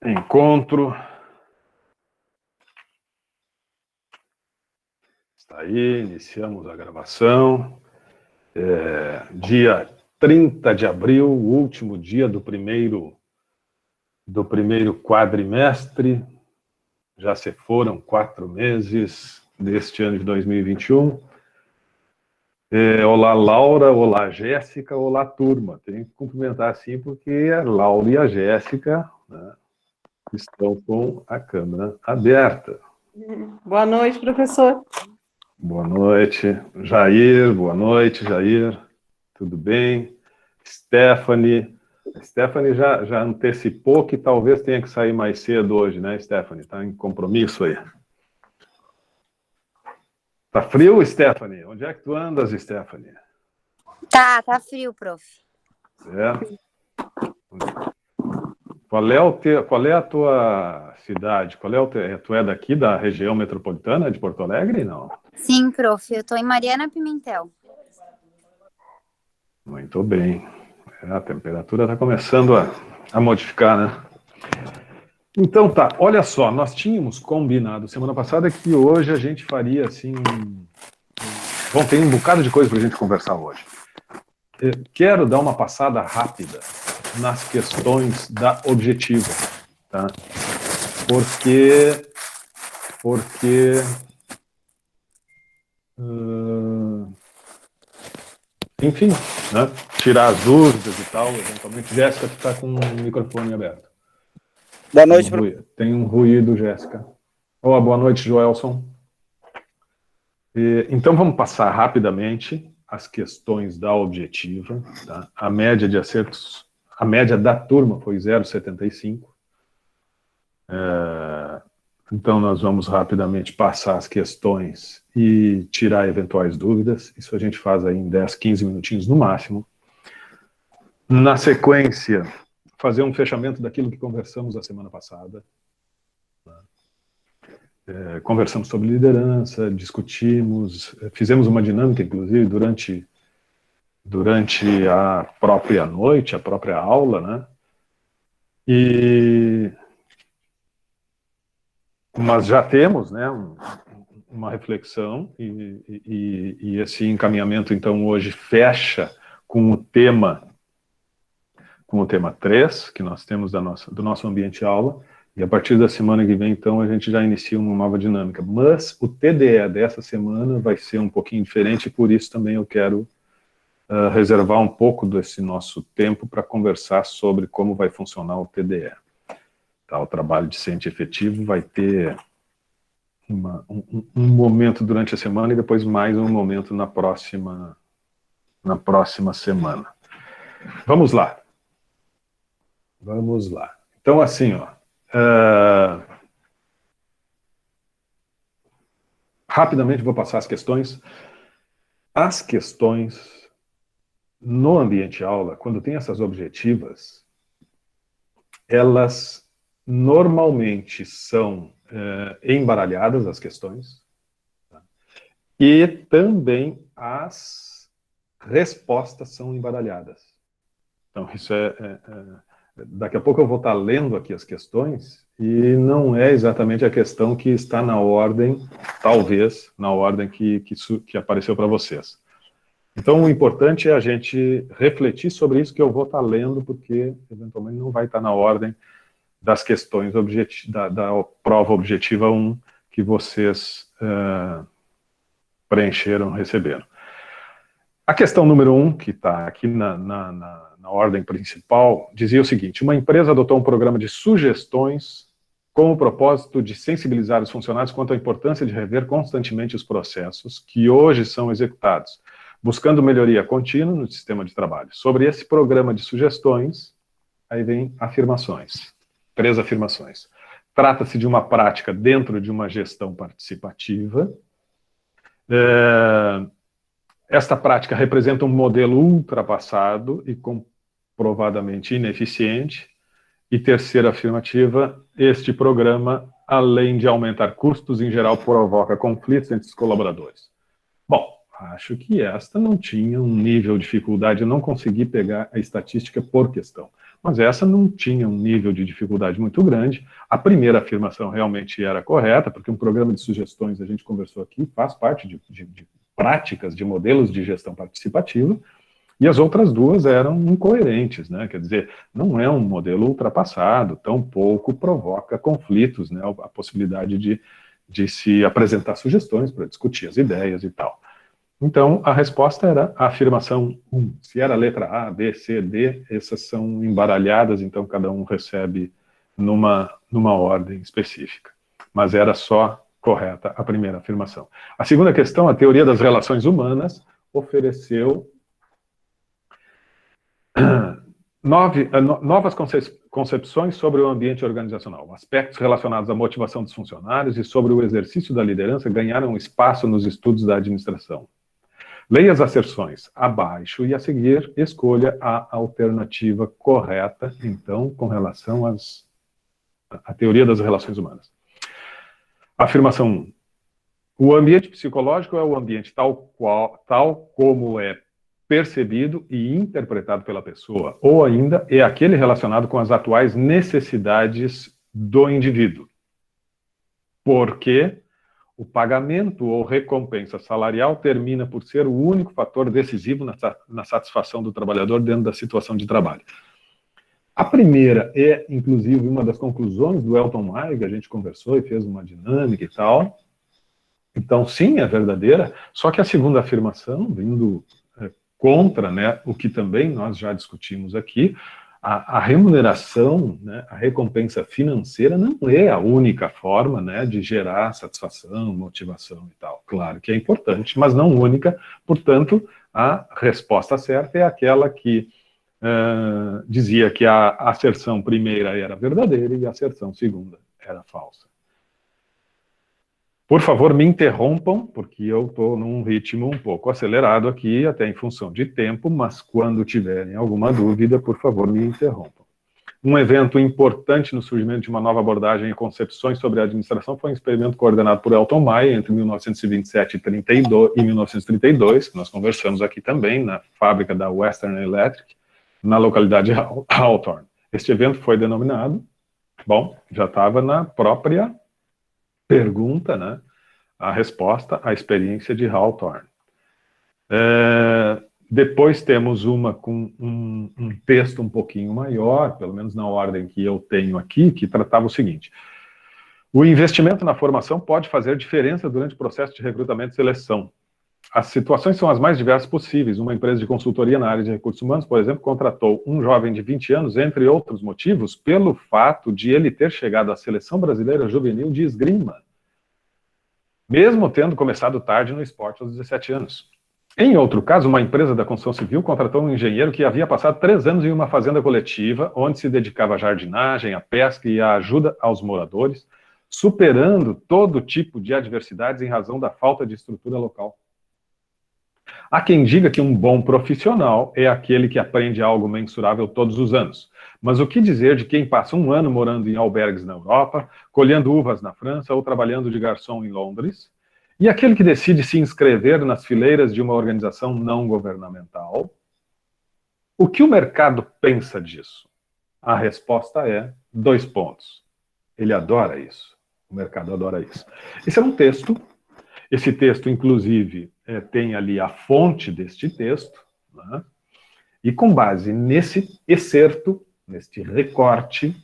Encontro. Está aí, iniciamos a gravação. Dia 30 de abril, o último dia do primeiro quadrimestre. Já se foram 4 meses deste ano de 2021. Olá, Laura, olá, Jéssica, olá, turma. Tenho que cumprimentar assim porque a Laura e a Jéssica, né, estão com a câmera aberta. Boa noite, professor. Boa noite, Jair. Boa noite, Jair. Tudo bem? Stephanie. A Stephanie já antecipou que talvez tenha que sair mais cedo hoje, né, Stephanie? Está em compromisso aí. Tá frio, Stephanie? Onde é que tu andas, Stephanie? Tá frio, prof. Certo. Qual é a tua cidade? Tu é daqui da região metropolitana de Porto Alegre, não? Sim, prof. Eu tô em Mariana Pimentel. Muito bem. A temperatura está começando a modificar, né? Então tá, olha só, nós tínhamos combinado semana passada que hoje a gente faria assim... Bom, tem um bocado de coisa para a gente conversar hoje. Eu quero dar uma passada rápida nas questões da objetiva, tá? Porque enfim, né? Tirar as dúvidas e tal, eventualmente. Jéssica, tu está com o microfone aberto. Boa noite, professor. Tem um ruído, Jéssica. Olá, boa noite, Joelson. Então, vamos passar rapidamente as questões da objetiva. Tá? A média de acertos, a média da turma foi 0,75. Então, nós vamos rapidamente passar as questões e tirar eventuais dúvidas. Isso a gente faz aí em 10, 15 minutinhos no máximo. Na sequência, fazer um fechamento daquilo que conversamos a semana passada. Conversamos sobre liderança, discutimos, fizemos uma dinâmica, inclusive, durante a própria noite, a própria aula, né? Mas já temos, né, uma reflexão e esse encaminhamento, então, hoje fecha com o tema 3, que nós temos do nosso ambiente aula, e a partir da semana que vem, então, a gente já inicia uma nova dinâmica. Mas o TDE dessa semana vai ser um pouquinho diferente, e por isso também eu quero reservar um pouco desse nosso tempo para conversar sobre como vai funcionar o TDE. Tá, o trabalho discente efetivo vai ter um momento durante a semana e depois mais um momento na próxima semana. Vamos lá. Vamos lá. Então, assim, ó, rapidamente vou passar as questões. As questões no ambiente aula, quando tem essas objetivas, elas normalmente são embaralhadas, as questões, tá? E também as respostas são embaralhadas. Então, isso daqui a pouco eu vou estar lendo aqui as questões, e não é exatamente a questão que está na ordem, talvez, na ordem que apareceu para vocês. Então, o importante é a gente refletir sobre isso que eu vou estar lendo, porque, eventualmente, não vai estar na ordem das questões da prova objetiva 1 que vocês preencheram, receberam. A questão número 1, que está aqui na ordem principal, dizia o seguinte: uma empresa adotou um programa de sugestões com o propósito de sensibilizar os funcionários quanto à importância de rever constantemente os processos que hoje são executados, buscando melhoria contínua no sistema de trabalho. Sobre esse programa de sugestões, aí vem afirmações. 3 afirmações. Trata-se de uma prática dentro de uma gestão participativa. Esta prática representa um modelo ultrapassado e comprovadamente ineficiente. E terceira afirmativa, este programa, além de aumentar custos, em geral provoca conflitos entre os colaboradores. Bom, acho que esta não tinha um nível de dificuldade, eu não consegui pegar a estatística por questão. mas essa não tinha um nível de dificuldade muito grande. A primeira afirmação realmente era correta, porque um programa de sugestões, a gente conversou aqui, faz parte de práticas, de modelos de gestão participativa, e as outras duas eram incoerentes, né? Quer dizer, não é um modelo ultrapassado, tampouco provoca conflitos, né? A possibilidade de se apresentar sugestões para discutir as ideias e tal. Então, a resposta era a afirmação 1. Se era a letra A, B, C, D, essas são embaralhadas, então cada um recebe numa ordem específica. Mas era só correta a primeira afirmação. A segunda questão, a teoria das relações humanas, ofereceu novas concepções sobre o ambiente organizacional. Aspectos relacionados à motivação dos funcionários e sobre o exercício da liderança ganharam espaço nos estudos da administração. Leia as asserções abaixo e, a seguir, escolha a alternativa correta, então, com relação à teoria das relações humanas. Afirmação 1. O ambiente psicológico é o ambiente tal como é percebido e interpretado pela pessoa, ou ainda é aquele relacionado com as atuais necessidades do indivíduo. Porque o pagamento ou recompensa salarial termina por ser o único fator decisivo na satisfação do trabalhador dentro da situação de trabalho. A primeira é, inclusive, uma das conclusões do Elton Maia, que a gente conversou e fez uma dinâmica e tal. Então, sim, é verdadeira, só que a segunda afirmação, vindo contra, né, o que também nós já discutimos aqui, a remuneração, né, a recompensa financeira não é a única forma, né, de gerar satisfação, motivação e tal. Claro que é importante, mas não única. Portanto, a resposta certa é aquela que dizia que a asserção primeira era verdadeira e a asserção segunda era falsa. Por favor, me interrompam, porque eu estou num ritmo um pouco acelerado aqui, até em função de tempo, mas quando tiverem alguma dúvida, por favor, me interrompam. Um evento importante no surgimento de uma nova abordagem e concepções sobre a administração foi um experimento coordenado por Elton Maia entre 1927 e 1932, que nós conversamos aqui também, na fábrica da Western Electric, na localidade de Hawthorne. Este evento foi denominado, bom, já estava na própria pergunta, né? A resposta, a experiência de Hawthorne. Depois temos uma com um texto um pouquinho maior, pelo menos na ordem que eu tenho aqui, que tratava o seguinte: o investimento na formação pode fazer diferença durante o processo de recrutamento e seleção. As situações são as mais diversas possíveis. Uma empresa de consultoria na área de recursos humanos, por exemplo, contratou um jovem de 20 anos, entre outros motivos, pelo fato de ele ter chegado à Seleção Brasileira Juvenil de Esgrima, mesmo tendo começado tarde no esporte aos 17 anos. Em outro caso, uma empresa da construção civil contratou um engenheiro que havia passado 3 anos em uma fazenda coletiva, onde se dedicava à jardinagem, à pesca e à ajuda aos moradores, superando todo tipo de adversidades em razão da falta de estrutura local. Há quem diga que um bom profissional é aquele que aprende algo mensurável todos os anos. Mas o que dizer de quem passa 1 ano morando em albergues na Europa, colhendo uvas na França ou trabalhando de garçom em Londres, e aquele que decide se inscrever nas fileiras de uma organização não governamental? O que o mercado pensa disso? A resposta é 2 pontos. Ele adora isso. O mercado adora isso. Esse é um texto. Esse texto, inclusive, tem ali a fonte deste texto, né? E com base nesse excerto, neste recorte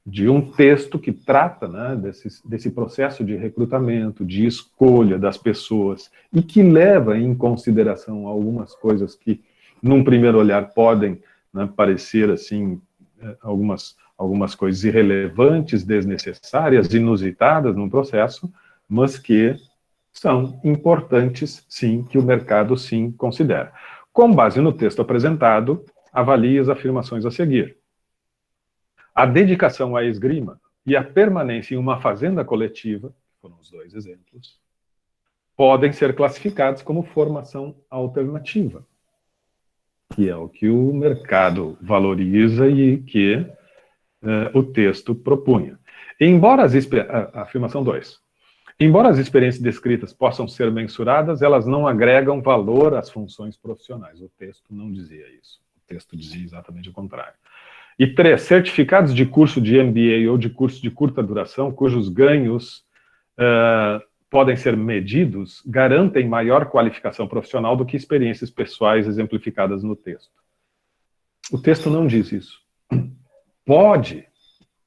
de um texto que trata, né, desse processo de recrutamento, de escolha das pessoas, e que leva em consideração algumas coisas que, num primeiro olhar, podem, né, parecer assim, algumas coisas irrelevantes, desnecessárias, inusitadas num processo, mas que são importantes, sim, que o mercado, sim, considera. Com base no texto apresentado, avalie as afirmações a seguir. A dedicação à esgrima e a permanência em uma fazenda coletiva, foram os 2 exemplos, podem ser classificados como formação alternativa, que é o que o mercado valoriza e que o texto propunha. Embora afirmação 2. Embora as experiências descritas possam ser mensuradas, elas não agregam valor às funções profissionais. O texto não dizia isso. O texto dizia exatamente o contrário. E 3, certificados de curso de MBA ou de curso de curta duração, cujos ganhos podem ser medidos, garantem maior qualificação profissional do que experiências pessoais exemplificadas no texto. O texto não diz isso. Pode,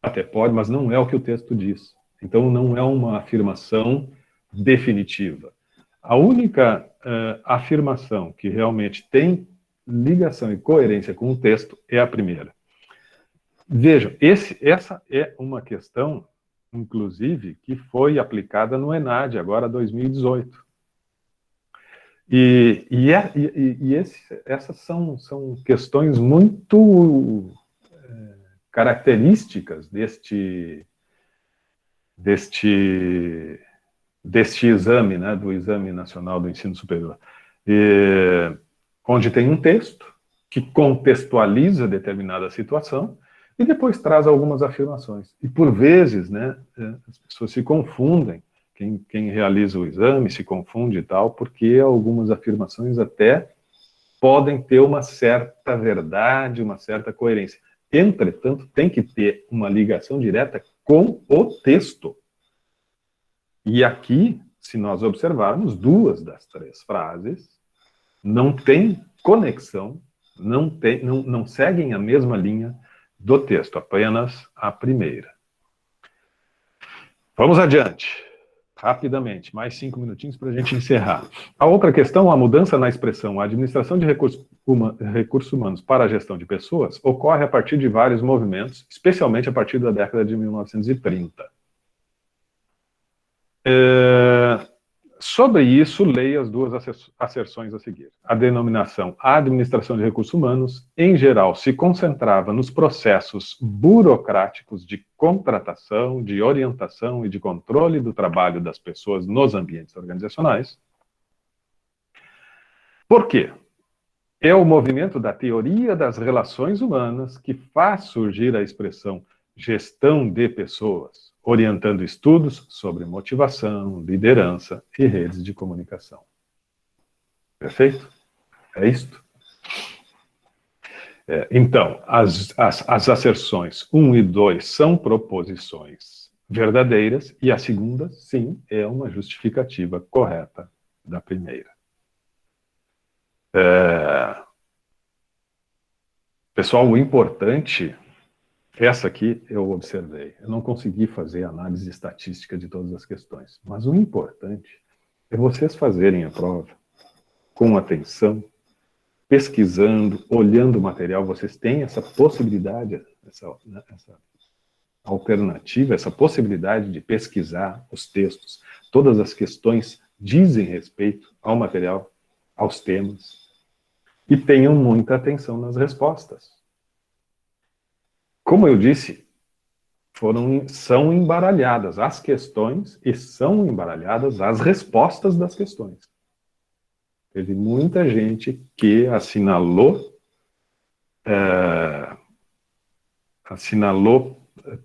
até pode, mas não é o que o texto diz. Então, não é uma afirmação definitiva. A única afirmação que realmente tem ligação e coerência com o texto é a primeira. Vejam, essa é uma questão, inclusive, que foi aplicada no ENAD, agora 2018. Essas são questões muito características deste exame, né, do Exame Nacional do Ensino Superior, onde tem um texto que contextualiza determinada situação e depois traz algumas afirmações. E, por vezes, né, as pessoas se confundem, quem realiza o exame se confunde e tal, porque algumas afirmações até podem ter uma certa verdade, uma certa coerência. Entretanto, tem que ter uma ligação direta com o texto. E aqui, se nós observarmos, 2 das 3 frases não têm conexão, não seguem a mesma linha do texto, apenas a primeira. Vamos adiante, rapidamente, mais 5 minutinhos para a gente encerrar. A outra questão, a mudança na expressão a administração de recursos humanos para a gestão de pessoas, ocorre a partir de vários movimentos, especialmente a partir da década de 1930. Sobre isso, leia as 2 asserções a seguir. A denominação administração de recursos humanos, em geral, se concentrava nos processos burocráticos de contratação, de orientação e de controle do trabalho das pessoas nos ambientes organizacionais. Por quê? É o movimento da teoria das relações humanas que faz surgir a expressão gestão de pessoas, orientando estudos sobre motivação, liderança e redes de comunicação. Perfeito? É isto? Então, as asserções 1 e 2 são proposições verdadeiras, e a segunda, sim, é uma justificativa correta da primeira. Pessoal, o importante... Essa aqui eu observei. Eu não consegui fazer análise estatística de todas as questões. Mas o importante é vocês fazerem a prova com atenção, pesquisando, olhando o material. Vocês têm essa possibilidade, essa alternativa, essa possibilidade de pesquisar os textos. Todas as questões dizem respeito ao material, aos temas. E tenham muita atenção nas respostas. Como eu disse, são embaralhadas as questões e são embaralhadas as respostas das questões. Teve muita gente que assinalou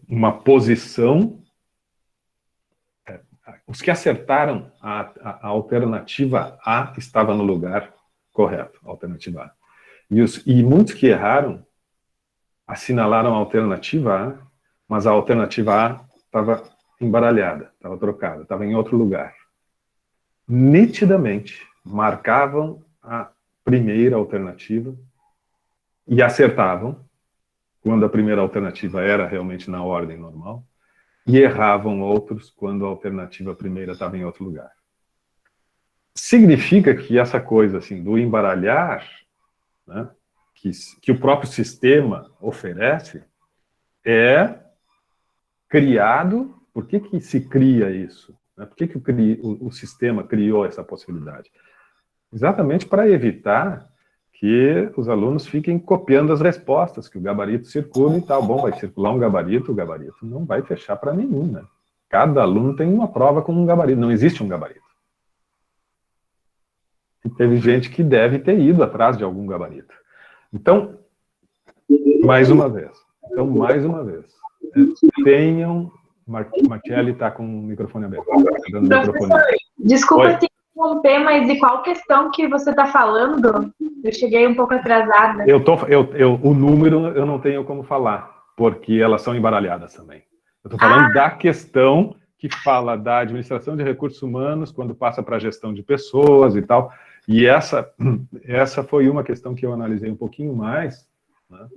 uma posição. Os que acertaram a alternativa A estava no lugar correto, a alternativa A. E muitos que erraram assinalaram a alternativa A, mas a alternativa A estava embaralhada, estava trocada, estava em outro lugar. Nitidamente, marcavam a primeira alternativa e acertavam, quando a primeira alternativa era realmente na ordem normal, e erravam outros quando a alternativa primeira estava em outro lugar. Significa que essa coisa assim, do embaralhar, né, que o próprio sistema oferece, é criado. Por que se cria isso? Por que o sistema criou essa possibilidade? Exatamente para evitar que os alunos fiquem copiando as respostas, que o gabarito circule e tal. Bom, vai circular um gabarito, o gabarito não vai fechar para nenhum, né? Cada aluno tem uma prova com um gabarito, não existe um gabarito. E teve gente que deve ter ido atrás de algum gabarito. Então, mais uma vez, tenham... Markelly está com o microfone aberto. Professor, desculpa, tem um interromper, mas de qual questão que você está falando? Eu cheguei um pouco atrasada. O número eu não tenho como falar, porque elas são embaralhadas também. Eu estou falando da questão que fala da administração de recursos humanos, quando passa para a gestão de pessoas e tal. E essa foi uma questão que eu analisei um pouquinho mais, né?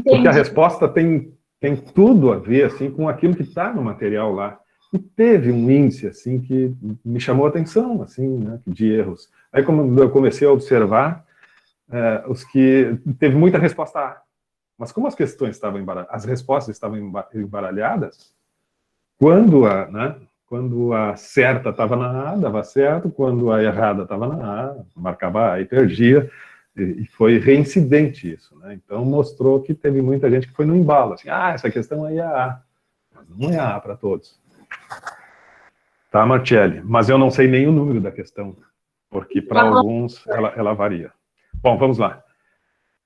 Porque a resposta tem tudo a ver assim, com aquilo que está no material lá. E teve um índice assim, que me chamou a atenção assim, né, de erros. Aí, como eu comecei a observar, os que teve muita resposta A. Mas como as questões estavam embaralhadas, as respostas estavam embaralhadas, quando a certa estava na A, dava certo, quando a errada estava na A, marcava A e perdia, e foi reincidente isso, né? Então mostrou que teve muita gente que foi no embalo, assim, essa questão aí é A, mas não é A para todos. Tá, Marcelli? Mas eu não sei nem o número da questão, porque para alguns ela varia. Bom, vamos lá.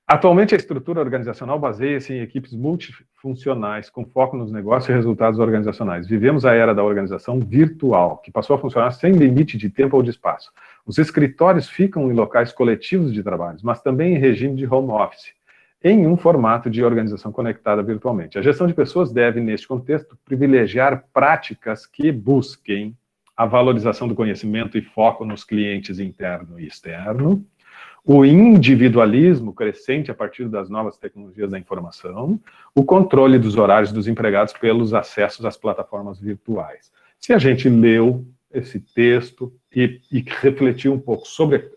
Atualmente, a estrutura organizacional baseia-se em equipes multifuncionais, com foco nos negócios e resultados organizacionais. Vivemos a era da organização virtual, que passou a funcionar sem limite de tempo ou de espaço. Os escritórios ficam em locais coletivos de trabalho, mas também em regime de home office, em um formato de organização conectada virtualmente. A gestão de pessoas deve, neste contexto, privilegiar práticas que busquem a valorização do conhecimento e foco nos clientes interno e externo, o individualismo crescente a partir das novas tecnologias da informação, o controle dos horários dos empregados pelos acessos às plataformas virtuais. Se a gente leu esse texto e refletiu um pouco sobre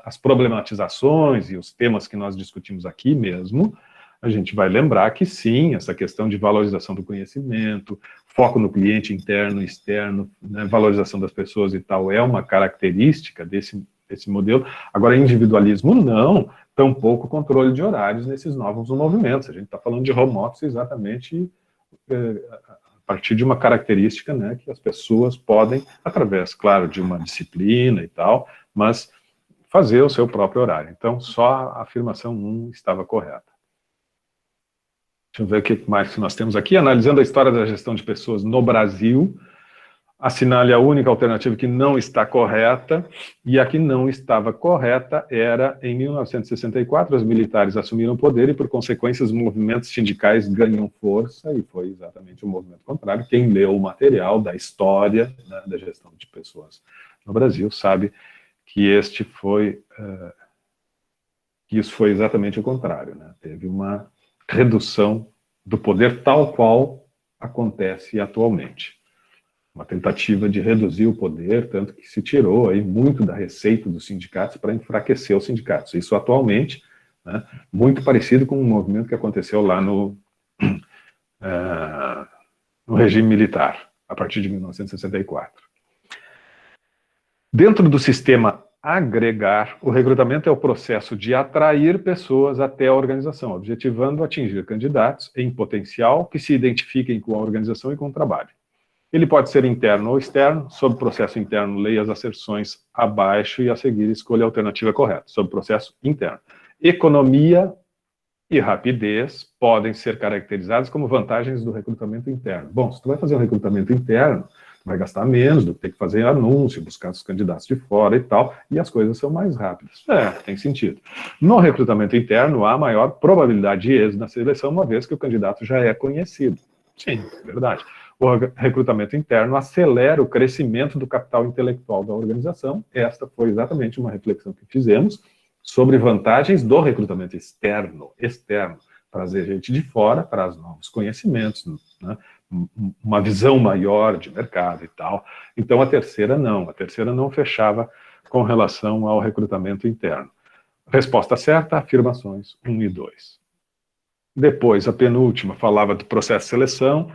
as problematizações e os temas que nós discutimos aqui mesmo, a gente vai lembrar que sim, essa questão de valorização do conhecimento, foco no cliente interno e externo, né, valorização das pessoas e tal, é uma característica desse modelo. Agora, individualismo não, tampouco controle de horários nesses novos movimentos. A gente está falando de home office exatamente a partir de uma característica, né, que as pessoas podem, através, claro, de uma disciplina e tal, mas fazer o seu próprio horário. Então, só a afirmação 1 estava correta. Deixa eu ver o que mais que nós temos aqui. Analisando a história da gestão de pessoas no Brasil, assinale a única alternativa que não está correta, e a que não estava correta era, em 1964, os militares assumiram o poder e, por consequência, os movimentos sindicais ganham força, e foi exatamente o movimento contrário. Quem leu o material da história, né, da gestão de pessoas no Brasil sabe que isso foi exatamente o contrário, né? Teve uma redução do poder tal qual acontece atualmente. Uma tentativa de reduzir o poder, tanto que se tirou aí muito da receita dos sindicatos para enfraquecer os sindicatos. Isso atualmente, né, muito parecido com um movimento que aconteceu lá no regime militar, a partir de 1964. Dentro do sistema agregar, o recrutamento é o processo de atrair pessoas até a organização, objetivando atingir candidatos em potencial que se identifiquem com a organização e com o trabalho. Ele pode ser interno ou externo. Sob processo interno, leia as asserções abaixo e a seguir escolha a alternativa correta. Sob processo interno. Economia e rapidez podem ser caracterizadas como vantagens do recrutamento interno. Bom, se tu vai fazer um recrutamento interno, tu vai gastar menos do que ter que fazer anúncio, buscar os candidatos de fora e tal, e as coisas são mais rápidas. Tem sentido. No recrutamento interno, há maior probabilidade de êxito na seleção, uma vez que o candidato já é conhecido. Sim, é verdade. O recrutamento interno acelera o crescimento do capital intelectual da organização. Esta foi exatamente uma reflexão que fizemos sobre vantagens do recrutamento externo, trazer gente de fora para os novos conhecimentos, né? Uma visão maior de mercado e tal. Então a terceira não fechava com relação ao recrutamento interno. Resposta certa, afirmações 1 e 2. Depois, a penúltima falava do processo de seleção.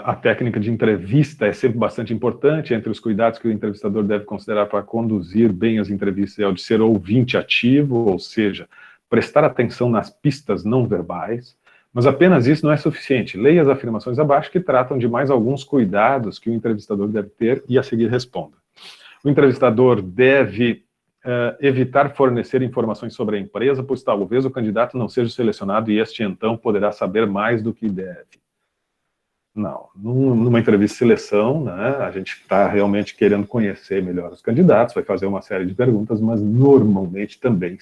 A técnica de entrevista é sempre bastante importante. Entre os cuidados que o entrevistador deve considerar para conduzir bem as entrevistas é o de ser ouvinte ativo, ou seja, prestar atenção nas pistas não verbais, mas apenas isso não é suficiente. Leia as afirmações abaixo que tratam de mais alguns cuidados que o entrevistador deve ter e a seguir responda. O entrevistador deve evitar fornecer informações sobre a empresa, pois talvez o candidato não seja selecionado e este então poderá saber mais do que deve. Não. Numa entrevista de seleção, né, a gente está realmente querendo conhecer melhor os candidatos, vai fazer uma série de perguntas, mas normalmente também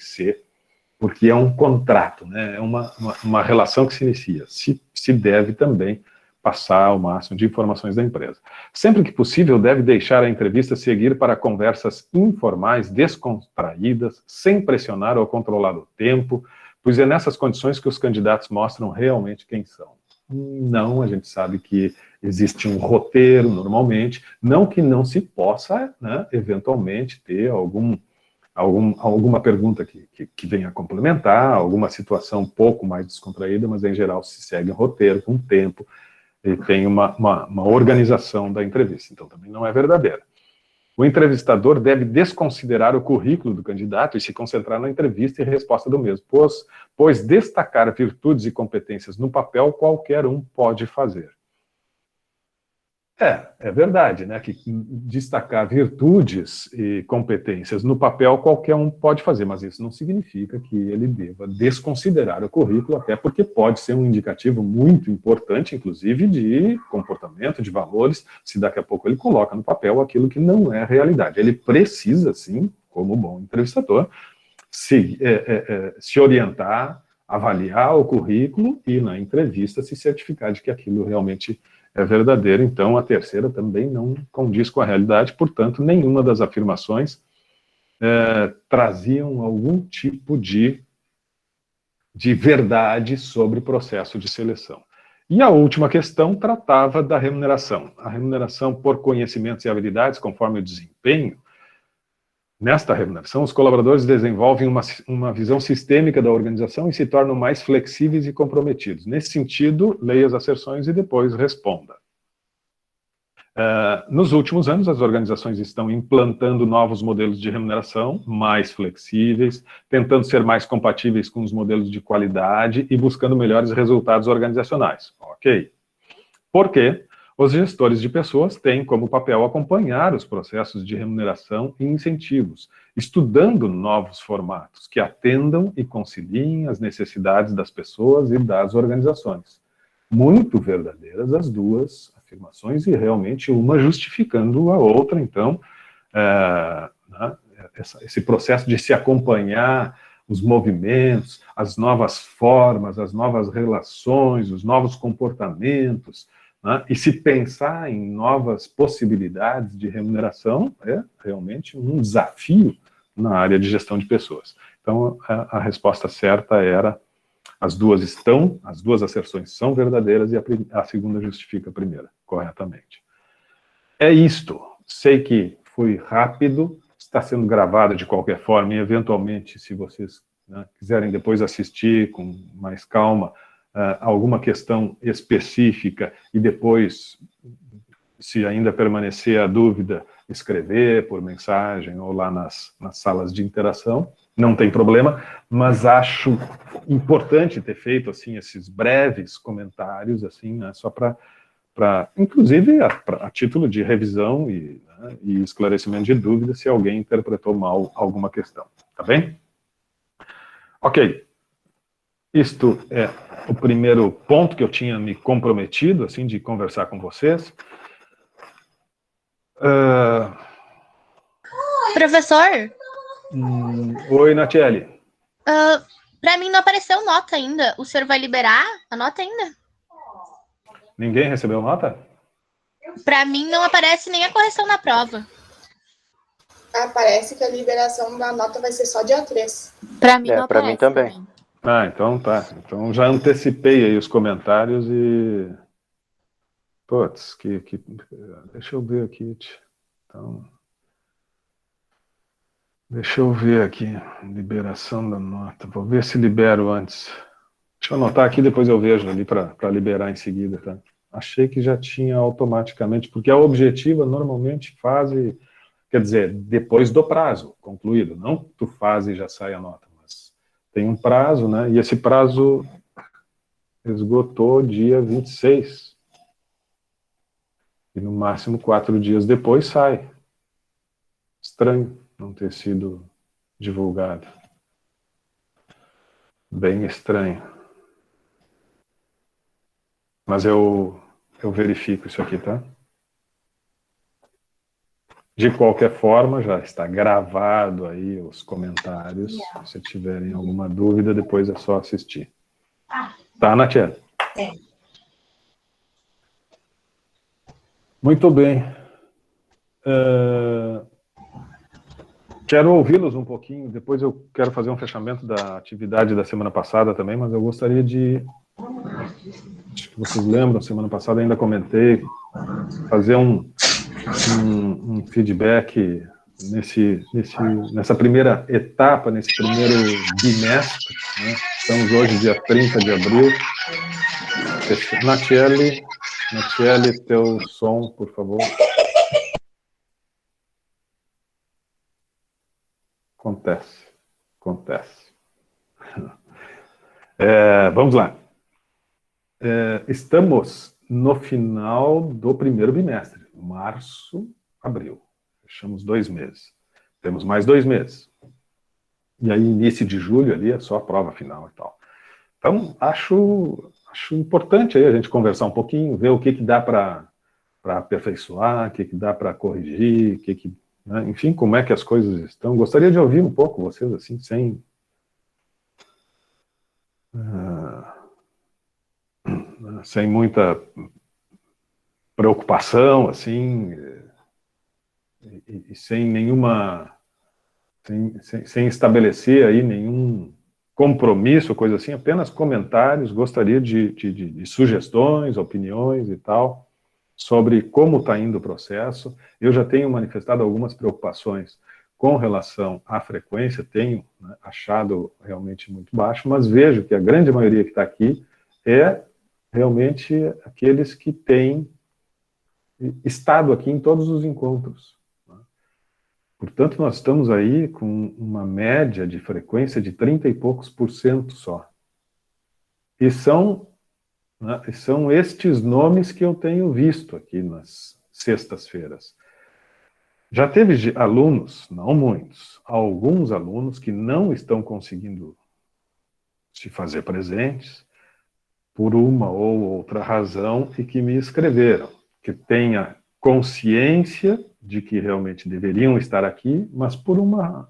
porque é um contrato, né, é uma relação que se inicia. Se deve também passar o máximo de informações da empresa. Sempre que possível, deve deixar a entrevista seguir para conversas informais, descontraídas, sem pressionar ou controlar o tempo, pois é nessas condições que os candidatos mostram realmente quem são. Não, a gente sabe que existe um roteiro, normalmente, não que não se possa, né, eventualmente, ter alguma pergunta que venha a complementar, alguma situação um pouco mais descontraída, mas em geral se segue um roteiro com tempo, e tem uma organização da entrevista, então também não é verdadeira. O entrevistador deve desconsiderar o currículo do candidato e se concentrar na entrevista e resposta do mesmo, pois destacar virtudes e competências no papel qualquer um pode fazer. É verdade, né, que destacar virtudes e competências no papel qualquer um pode fazer, mas isso não significa que ele deva desconsiderar o currículo, até porque pode ser um indicativo muito importante, inclusive, de comportamento, de valores, se daqui a pouco ele coloca no papel aquilo que não é realidade. Ele precisa, sim, como bom entrevistador, se orientar, avaliar o currículo e, na entrevista, se certificar de que aquilo realmente é verdadeiro. Então, a terceira também não condiz com a realidade, portanto, nenhuma das afirmações traziam algum tipo de verdade sobre o processo de seleção. E a última questão tratava da remuneração. A remuneração por conhecimentos e habilidades, conforme o desempenho. Nesta remuneração, os colaboradores desenvolvem uma visão sistêmica da organização e se tornam mais flexíveis e comprometidos. Nesse sentido, leia as asserções e depois responda. Nos últimos anos, as organizações estão implantando novos modelos de remuneração mais flexíveis, tentando ser mais compatíveis com os modelos de qualidade e buscando melhores resultados organizacionais. Ok. Por quê? Os gestores de pessoas têm como papel acompanhar os processos de remuneração e incentivos, estudando novos formatos que atendam e conciliem as necessidades das pessoas e das organizações. Muito verdadeiras as duas afirmações e realmente uma justificando a outra, então, né, esse processo de se acompanhar os movimentos, as novas formas, as novas relações, os novos comportamentos, né, e se pensar em novas possibilidades de remuneração é realmente um desafio na área de gestão de pessoas. Então, a resposta certa era: as duas asserções são verdadeiras e a segunda justifica a primeira, corretamente. É isto. Sei que fui rápido, está sendo gravado de qualquer forma, e eventualmente, se vocês, né, quiserem depois assistir com mais calma, alguma questão específica, e depois, se ainda permanecer a dúvida, escrever por mensagem ou lá nas salas de interação, não tem problema, mas acho importante ter feito assim esses breves comentários, assim, né, só para inclusive, a título de revisão e esclarecimento de dúvidas, se alguém interpretou mal alguma questão, tá bem? Ok. Isto é o primeiro ponto que eu tinha me comprometido, assim, de conversar com vocês. Professor? Oi, Natiele. Para mim não apareceu nota ainda. O senhor vai liberar a nota ainda? Ninguém recebeu nota? Para mim não aparece nem a correção na prova. Parece que a liberação da nota vai ser só dia 3. Para mim não Para aparece mim também. Então tá. Então já antecipei aí os comentários e... Putz, deixa eu ver aqui. Então... Deixa eu ver aqui. Liberação da nota. Vou ver se libero antes. Deixa eu anotar aqui, depois eu vejo ali para liberar em seguida, tá? Achei que já tinha automaticamente, porque a objetiva normalmente faz, quer dizer, depois do prazo concluído, não tu faz e já sai a nota, mas tem um prazo, né? E esse prazo esgotou dia 26. E no máximo 4 dias depois sai. Estranho não ter sido divulgado. Bem estranho. Mas eu eu verifico isso aqui, tá? De qualquer forma, já está gravado aí os comentários. Se tiverem alguma dúvida, depois é só assistir. Tá, Natiele? É. Muito bem. Quero ouvi-los um pouquinho, depois eu quero fazer um fechamento da atividade da semana passada também, mas eu gostaria de... Acho que vocês lembram, semana passada ainda comentei, fazer um feedback nessa primeira etapa, nesse primeiro bimestre, né? Estamos hoje, dia 30 de abril. Natiele, teu som, por favor. Acontece. Vamos lá. Estamos no final do primeiro bimestre, março, abril. Fechamos 2 meses. Temos mais 2 meses. E aí, início de julho, ali, é só a prova final e tal. Então, acho importante aí a gente conversar um pouquinho, ver o que dá para aperfeiçoar, o que dá para corrigir, né? Enfim, como é que as coisas estão. Gostaria de ouvir um pouco vocês, assim, sem muita preocupação, assim, e sem nenhuma... Sem estabelecer aí nenhum compromisso, coisa assim, apenas comentários. Gostaria de sugestões, opiniões e tal, sobre como está indo o processo. Eu já tenho manifestado algumas preocupações com relação à frequência, tenho, né, achado realmente muito baixo, mas vejo que a grande maioria que está aqui é realmente aqueles que têm estado aqui em todos os encontros. Portanto, nós estamos aí com uma média de frequência de 30 e poucos % só. E são estes nomes que eu tenho visto aqui nas sextas-feiras. Já teve alunos, não muitos, alguns alunos que não estão conseguindo se fazer presentes por uma ou outra razão e que me escreveram, que tenha consciência de que realmente deveriam estar aqui, mas por uma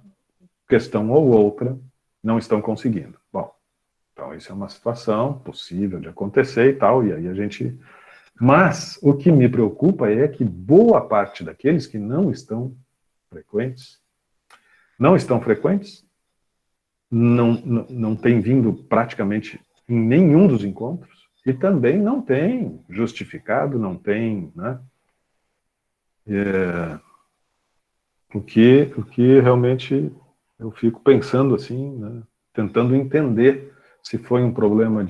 questão ou outra não estão conseguindo. Bom, então isso é uma situação possível de acontecer e tal, e aí a gente... Mas o que me preocupa é que boa parte daqueles que não estão frequentes, não tem vindo praticamente em nenhum dos encontros, e também não tem justificado, não tem, né? O que realmente eu fico pensando assim, né, tentando entender se foi um problema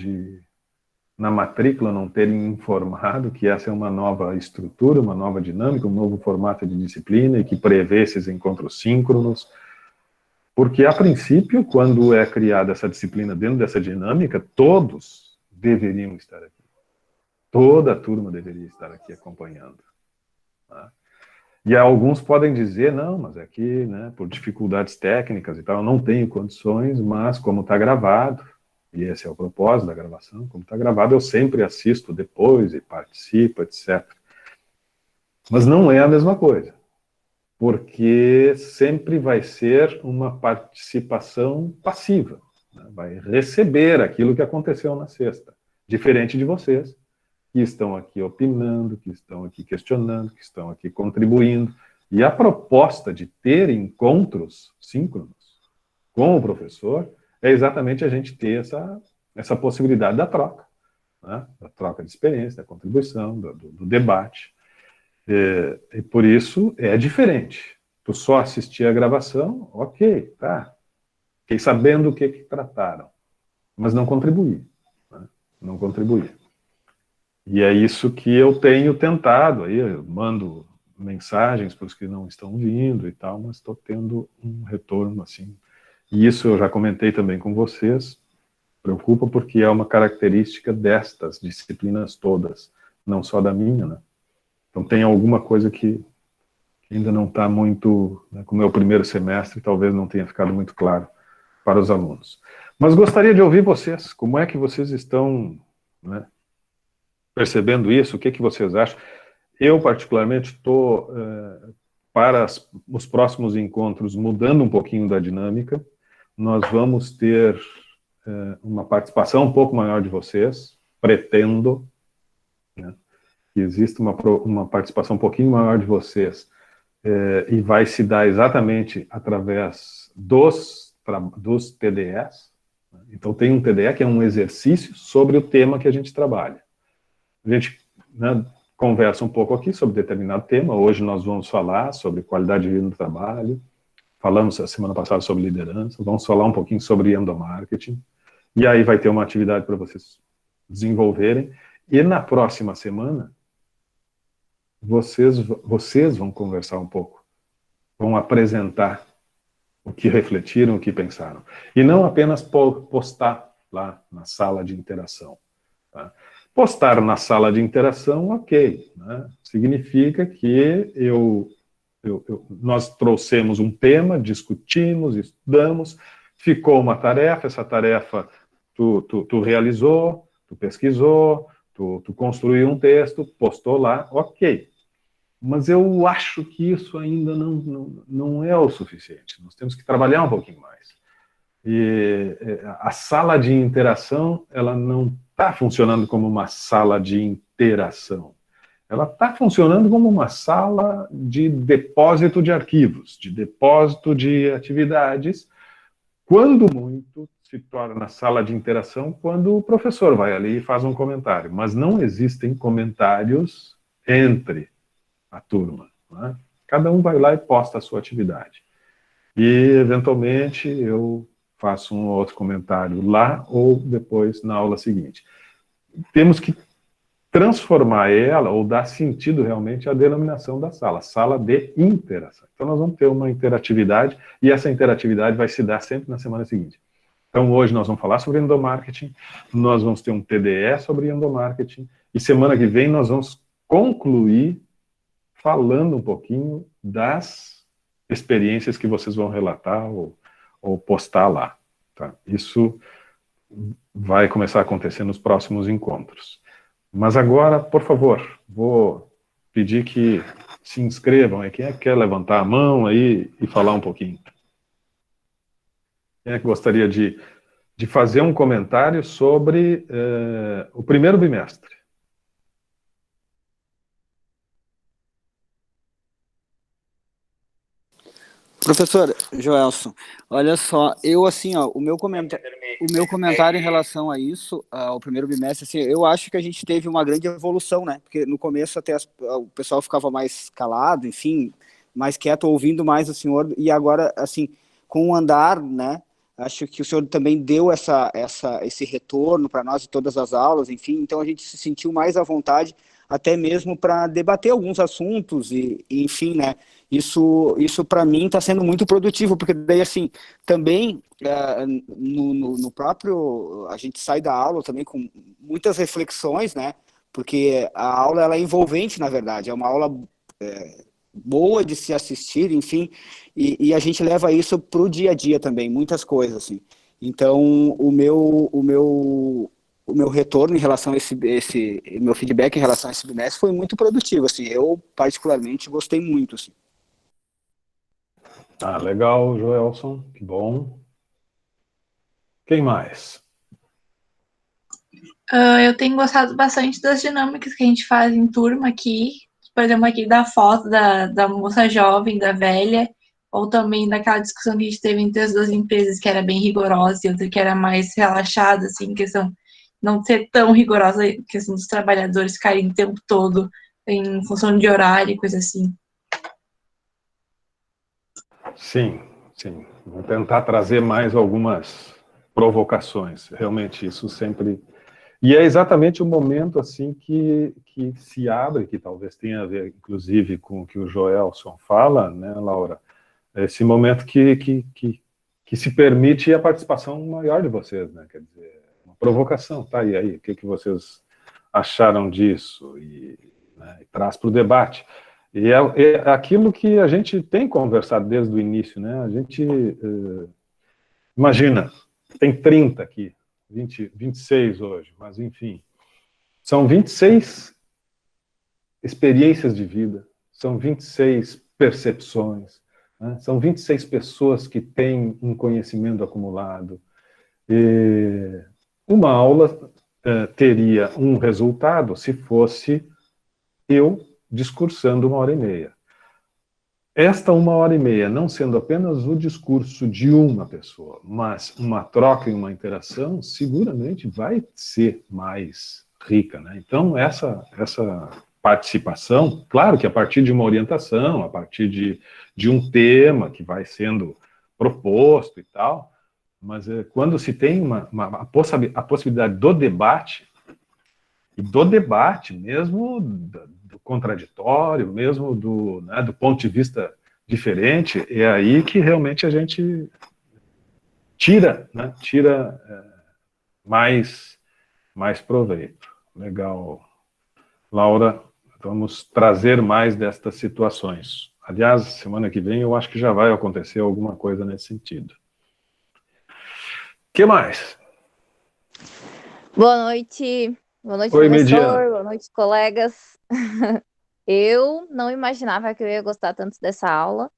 na matrícula não terem informado que essa é uma nova estrutura, uma nova dinâmica, um novo formato de disciplina e que prevê esses encontros síncronos, porque a princípio, quando é criada essa disciplina dentro dessa dinâmica, todos deveriam estar aqui. Toda a turma deveria estar aqui acompanhando. Tá? E alguns podem dizer, não, mas é que, né, por dificuldades técnicas e tal, eu não tenho condições, mas como está gravado, e esse é o propósito da gravação, como está gravado, eu sempre assisto depois e participo, etc. Mas não é a mesma coisa, porque sempre vai ser uma participação passiva, né? Vai receber aquilo que aconteceu na sexta, diferente de vocês, que estão aqui opinando, que estão aqui questionando, que estão aqui contribuindo. E a proposta de ter encontros síncronos com o professor é exatamente a gente ter essa possibilidade da troca, né? Da troca de experiência, da contribuição, do debate. E por isso é diferente. Tu só assistir a gravação, ok, tá. Fiquei sabendo o que trataram, mas não contribuí, né? Não contribuí. E é isso que eu tenho tentado, aí eu mando mensagens para os que não estão vindo e tal, mas estou tendo um retorno assim. E isso eu já comentei também com vocês, preocupa porque é uma característica destas disciplinas todas, não só da minha, né? Então tem alguma coisa que ainda não está muito, né, como é o primeiro semestre, talvez não tenha ficado muito claro para os alunos. Mas gostaria de ouvir vocês, como é que vocês estão, né, percebendo isso? O que vocês acham? Eu, particularmente, estou, para os próximos encontros, mudando um pouquinho da dinâmica. Nós vamos ter uma participação um pouco maior de vocês, pretendo, né, que exista uma participação um pouquinho maior de vocês, e vai se dar exatamente através dos TDEs. Então, tem um TDE que é um exercício sobre o tema que a gente trabalha. A gente, né, conversa um pouco aqui sobre determinado tema. Hoje nós vamos falar sobre qualidade de vida no trabalho. Falamos a semana passada sobre liderança. Vamos falar um pouquinho sobre endomarketing. E aí vai ter uma atividade para vocês desenvolverem. E na próxima semana, vocês vão conversar um pouco. Vão apresentar o que refletiram, o que pensaram. E não apenas postar lá na sala de interação. Tá? Postar na sala de interação, ok. Né? Significa que nós trouxemos um tema, discutimos, estudamos, ficou uma tarefa, essa tarefa tu realizou, tu pesquisou, tu construiu um texto, postou lá, ok. Mas eu acho que isso ainda não é o suficiente. Nós temos que trabalhar um pouquinho mais. E a sala de interação, ela não está funcionando como uma sala de interação. Ela está funcionando como uma sala de depósito de arquivos, de depósito de atividades, quando muito se torna sala de interação quando o professor vai ali e faz um comentário. Mas não existem comentários entre a turma. Né? Cada um vai lá e posta a sua atividade. E, eventualmente, eu faço um outro comentário lá ou depois na aula seguinte. Temos que transformar ela, ou dar sentido realmente à denominação da sala de interação. Então, nós vamos ter uma interatividade, e essa interatividade vai se dar sempre na semana seguinte. Então, hoje nós vamos falar sobre endomarketing, nós vamos ter um TDE sobre endomarketing, e semana que vem nós vamos concluir falando um pouquinho das experiências que vocês vão relatar ou postar lá. Tá? Isso vai começar a acontecer nos próximos encontros. Mas agora, por favor, vou pedir que se inscrevam. Quem é que quer levantar a mão aí e falar um pouquinho? Quem é que gostaria de fazer um comentário sobre o primeiro bimestre? Professor Joelson, olha só, eu assim, ó, o meu comentário em relação a isso, ao primeiro bimestre, assim, eu acho que a gente teve uma grande evolução, né? Porque no começo até o pessoal ficava mais calado, enfim, mais quieto, ouvindo mais o senhor, e agora, assim, com o andar, né? Acho que o senhor também deu esse retorno para nós de todas as aulas, enfim, então a gente se sentiu mais à vontade, até mesmo para debater alguns assuntos, e enfim, né? Isso para mim está sendo muito produtivo, porque daí, assim, também no próprio, a gente sai da aula também com muitas reflexões, né? Porque a aula ela é envolvente, na verdade, é uma aula boa de se assistir, enfim, e a gente leva isso para o dia a dia também, muitas coisas, assim. Então, o meu retorno em relação a meu feedback em relação a esse bimestre foi muito produtivo, assim, eu particularmente gostei muito, assim. Ah, legal, Joelson, que bom. Quem mais? Eu tenho gostado bastante das dinâmicas que a gente faz em turma aqui, por exemplo, aqui da foto da moça jovem, da velha, ou também daquela discussão que a gente teve entre as duas empresas, que era bem rigorosa e outra que era mais relaxada, assim, questão não ser tão rigorosa, questão dos trabalhadores ficarem o tempo todo em função de horário e coisa assim. Sim, sim. Vou tentar trazer mais algumas provocações. Realmente, isso sempre... E é exatamente o momento, assim, que se abre, que talvez tenha a ver, inclusive, com o que o Joelson fala, né, Laura? Esse momento que se permite a participação maior de vocês, né? Quer dizer, uma provocação, tá? E aí, o que vocês acharam disso? E traz para o debate. E é aquilo que a gente tem conversado desde o início, né? A gente, imagina, tem 30 aqui, 26 hoje, mas enfim, São 26 experiências de vida, são 26 percepções, né? São 26 pessoas que têm um conhecimento acumulado. E uma aula teria um resultado se fosse eu discursando 1h30. Esta 1h30 não sendo apenas o discurso de uma pessoa, mas uma troca e uma interação, seguramente vai ser mais rica, né? Então, essa participação, claro que a partir de uma orientação, a partir de um tema que vai sendo proposto e tal, mas quando se tem a possibilidade do debate, e do debate mesmo, do contraditório, mesmo do ponto de vista diferente, é aí que realmente a gente tira mais proveito. Legal. Laura, vamos trazer mais destas situações. Aliás, semana que vem eu acho que já vai acontecer alguma coisa nesse sentido. O que mais? Boa noite. Boa noite, Oi, professor. Mediana. Boa noite, colegas. Eu não imaginava que eu ia gostar tanto dessa aula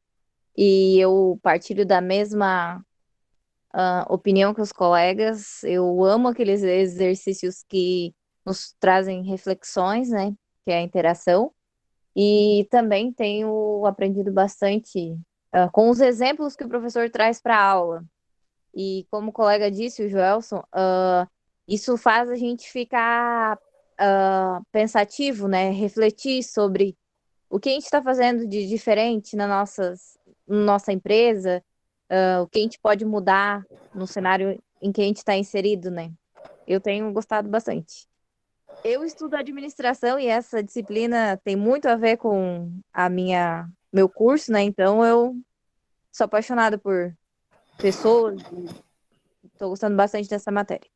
e eu partilho da mesma opinião que os colegas. Eu amo aqueles exercícios que nos trazem reflexões, né? Que é a interação. E também tenho aprendido bastante com os exemplos que o professor traz para a aula. E como o colega disse, o Joelson, isso faz a gente ficar pensativo, né? Refletir sobre o que a gente está fazendo de diferente na nossa empresa, o que a gente pode mudar no cenário em que a gente está inserido, né? Eu tenho gostado bastante. Eu estudo administração e essa disciplina tem muito a ver com meu curso, né? Então eu sou apaixonada por pessoas e estou gostando bastante dessa matéria.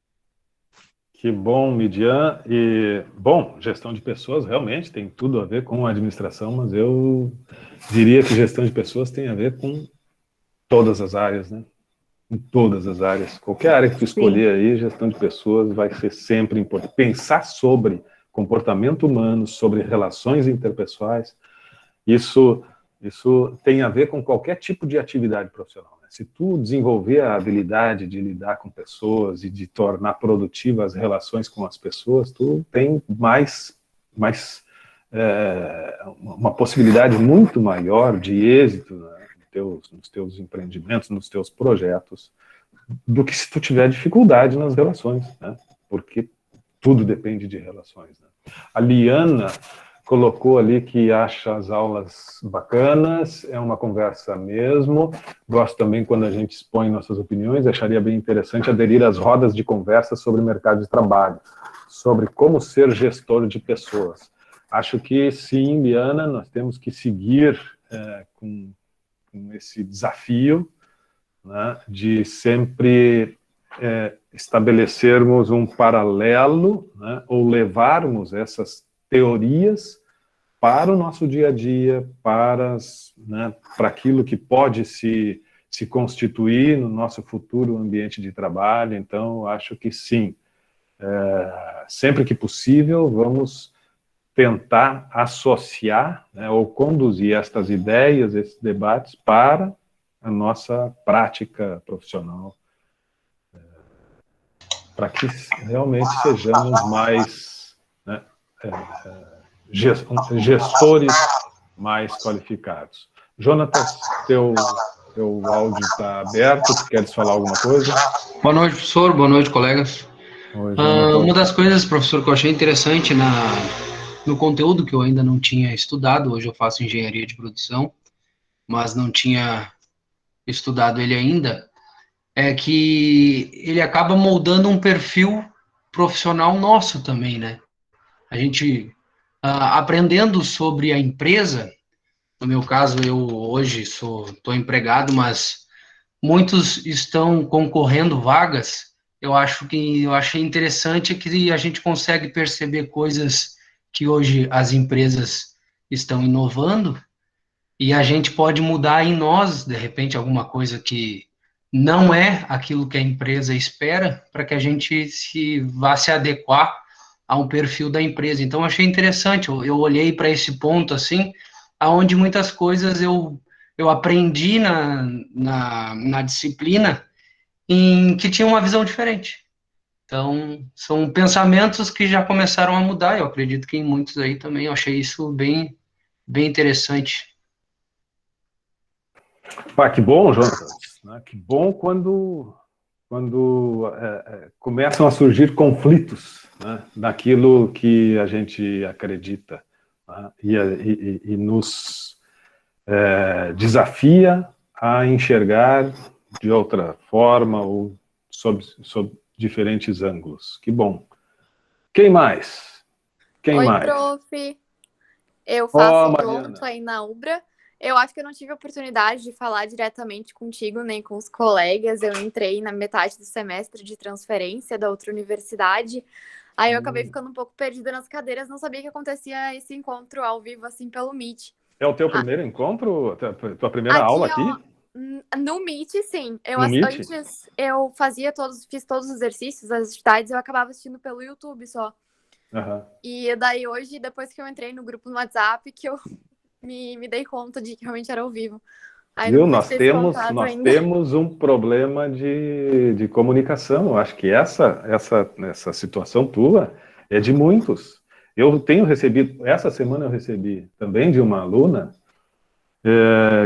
Que bom, Midian. E, bom, gestão de pessoas realmente tem tudo a ver com a administração, mas eu diria que gestão de pessoas tem a ver com todas as áreas, né? Em todas as áreas. Qualquer área que tu escolher aí, gestão de pessoas vai ser sempre importante. Pensar sobre comportamento humano, sobre relações interpessoais, isso tem a ver com qualquer tipo de atividade profissional, né? Se tu desenvolver a habilidade de lidar com pessoas e de tornar produtivas as relações com as pessoas, tu tem uma possibilidade muito maior de êxito, né, nos teus empreendimentos, nos teus projetos, do que se tu tiver dificuldade nas relações, né? Porque tudo depende de relações, né? A Liana colocou ali que acha as aulas bacanas, é uma conversa mesmo. Gosto também quando a gente expõe nossas opiniões, acharia bem interessante aderir às rodas de conversa sobre o mercado de trabalho, sobre como ser gestor de pessoas. Acho que sim, Liana, nós temos que seguir com esse desafio, né, de sempre estabelecermos um paralelo, né, ou levarmos essas teorias para o nosso dia a dia, para aquilo que pode se constituir no nosso futuro ambiente de trabalho. Então, acho que sim, sempre que possível, vamos tentar associar, né, ou conduzir estas ideias, esses debates para a nossa prática profissional, para que realmente sejamos mais, né, gestores mais qualificados. Jonatas, teu áudio está aberto, tu queres falar alguma coisa? Boa noite, professor, boa noite, colegas. Uma das coisas, professor, que eu achei interessante no conteúdo que eu ainda não tinha estudado, hoje eu faço engenharia de produção, mas não tinha estudado ele ainda, é que ele acaba moldando um perfil profissional nosso também, né? A gente, aprendendo sobre a empresa, no meu caso, eu hoje estou empregado, mas muitos estão concorrendo vagas. Eu achei interessante que a gente consegue perceber coisas que hoje as empresas estão inovando e a gente pode mudar em nós, de repente, alguma coisa que não é aquilo que a empresa espera, para que a gente vá se adequar a um perfil da empresa. Então, eu achei interessante, eu olhei para esse ponto, assim, aonde muitas coisas eu aprendi na disciplina em que tinha uma visão diferente. Então, são pensamentos que já começaram a mudar, eu acredito que em muitos aí também, eu achei isso bem, bem interessante. Que bom, Jonas, né? Que bom quando começam a surgir conflitos, né, naquilo que a gente acredita, né, e nos desafia a enxergar de outra forma ou sob diferentes ângulos. Que bom. Quem mais? Oi, prof. Eu faço odonto aí na Ubra. Eu acho que eu não tive a oportunidade de falar diretamente contigo, nem com os colegas. Eu entrei na metade do semestre de transferência da outra universidade. Aí eu acabei ficando um pouco perdida nas cadeiras, não sabia que acontecia esse encontro ao vivo, assim, pelo Meet. É o teu primeiro encontro? Tua primeira aula aqui? No Meet, sim. Antes eu fiz todos os exercícios, as atividades, eu acabava assistindo pelo YouTube só. Uhum. E daí hoje, depois que eu entrei no grupo no WhatsApp, que eu me dei conta de que realmente era ao vivo. Aí viu? Nós temos um problema de comunicação. Eu acho que essa situação tua é de muitos. Eu tenho recebido, essa semana eu recebi também de uma aluna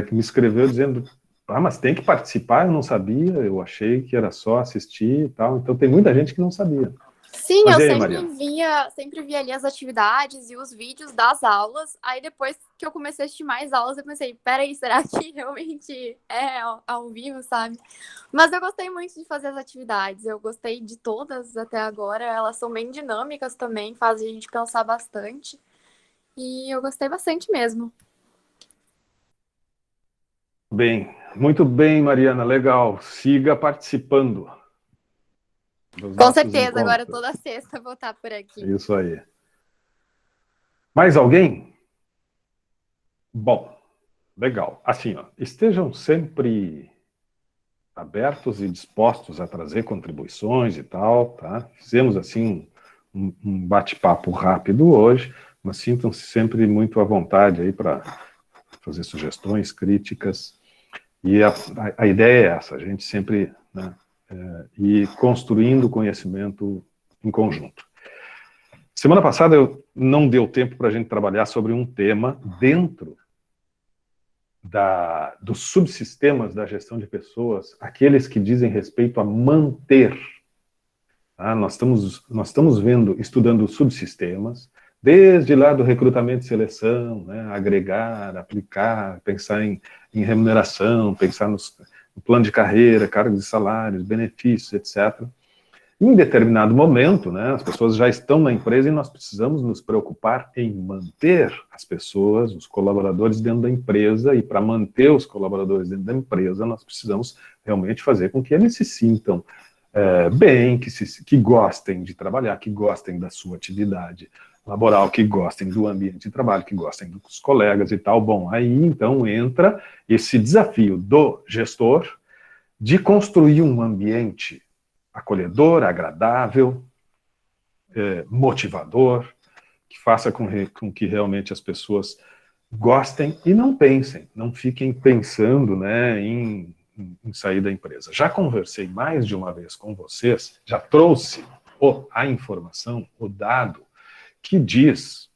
que me escreveu dizendo, mas tem que participar, eu não sabia, eu achei que era só assistir e tal. Então tem muita gente que não sabia. Sim, eu sempre via ali as atividades e os vídeos das aulas. Aí depois que eu comecei a assistir mais aulas, eu pensei, peraí, será que realmente é ao vivo, sabe? Mas eu gostei muito de fazer as atividades. Eu gostei de todas até agora. Elas são bem dinâmicas também, fazem a gente pensar bastante. E eu gostei bastante mesmo. Bem, muito bem, Mariana, legal. Siga participando. Com certeza, agora toda sexta vou estar por aqui. Isso aí. Mais alguém? Bom, legal. Assim, estejam sempre abertos e dispostos a trazer contribuições e tal, tá? Fizemos, assim, um bate-papo rápido hoje, mas sintam-se sempre muito à vontade aí para fazer sugestões, críticas. E a ideia é essa, a gente sempre, né, e construindo conhecimento em conjunto. Semana passada não deu tempo para a gente trabalhar sobre um tema dentro dos subsistemas da gestão de pessoas, aqueles que dizem respeito a manter. Tá? Nós estamos estudando subsistemas, desde lá do recrutamento e seleção, né, agregar, aplicar, pensar em remuneração, pensar no plano de carreira, cargos e salários, benefícios, etc. Em determinado momento, né, as pessoas já estão na empresa e nós precisamos nos preocupar em manter as pessoas, os colaboradores dentro da empresa, e para manter os colaboradores dentro da empresa, nós precisamos realmente fazer com que eles se sintam bem, que gostem de trabalhar, que gostem da sua atividade laboral, que gostem do ambiente de trabalho, que gostem dos colegas e tal. Bom, aí então entra esse desafio do gestor de construir um ambiente acolhedor, agradável, motivador, que faça com que realmente as pessoas gostem e não fiquem pensando, né, em sair da empresa. Já conversei mais de uma vez com vocês, já trouxe a informação, o dado, que diz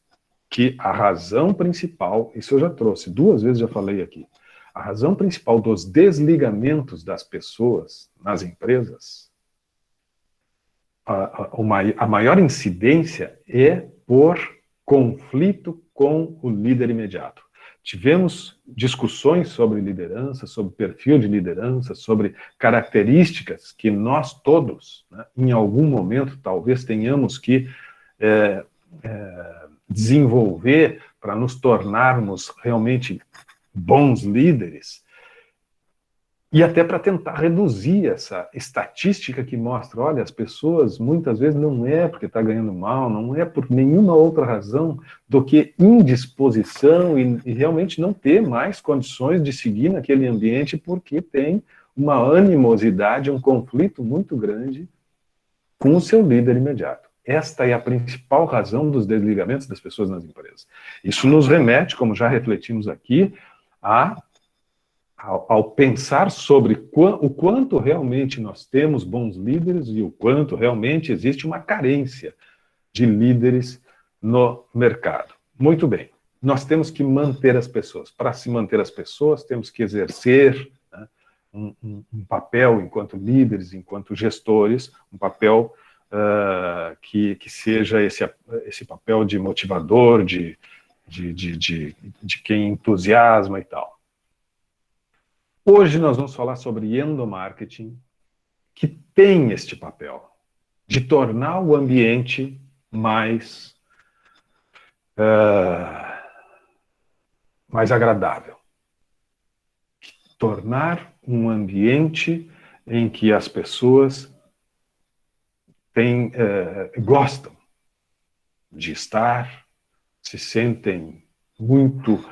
que a razão principal, isso eu já trouxe, 2 vezes já falei aqui, a razão principal dos desligamentos das pessoas nas empresas, a maior incidência é por conflito com o líder imediato. Tivemos discussões sobre liderança, sobre perfil de liderança, sobre características que nós todos, né, em algum momento, talvez tenhamos que desenvolver para nos tornarmos realmente bons líderes, e até para tentar reduzir essa estatística que mostra, olha, as pessoas muitas vezes não é porque está ganhando mal, não é por nenhuma outra razão do que indisposição e realmente não ter mais condições de seguir naquele ambiente porque tem uma animosidade, um conflito muito grande com o seu líder imediato. Esta é a principal razão dos desligamentos das pessoas nas empresas. Isso nos remete, como já refletimos aqui, ao pensar sobre o quanto realmente nós temos bons líderes e o quanto realmente existe uma carência de líderes no mercado. Muito bem, nós temos que manter as pessoas. Para se manter as pessoas, temos que exercer, né, um papel enquanto líderes, enquanto gestores, um papel que seja esse papel de motivador, de quem entusiasma e tal. Hoje nós vamos falar sobre endomarketing, que tem este papel de tornar o ambiente mais agradável. Tornar um ambiente em que as pessoas gostam de estar, se sentem muito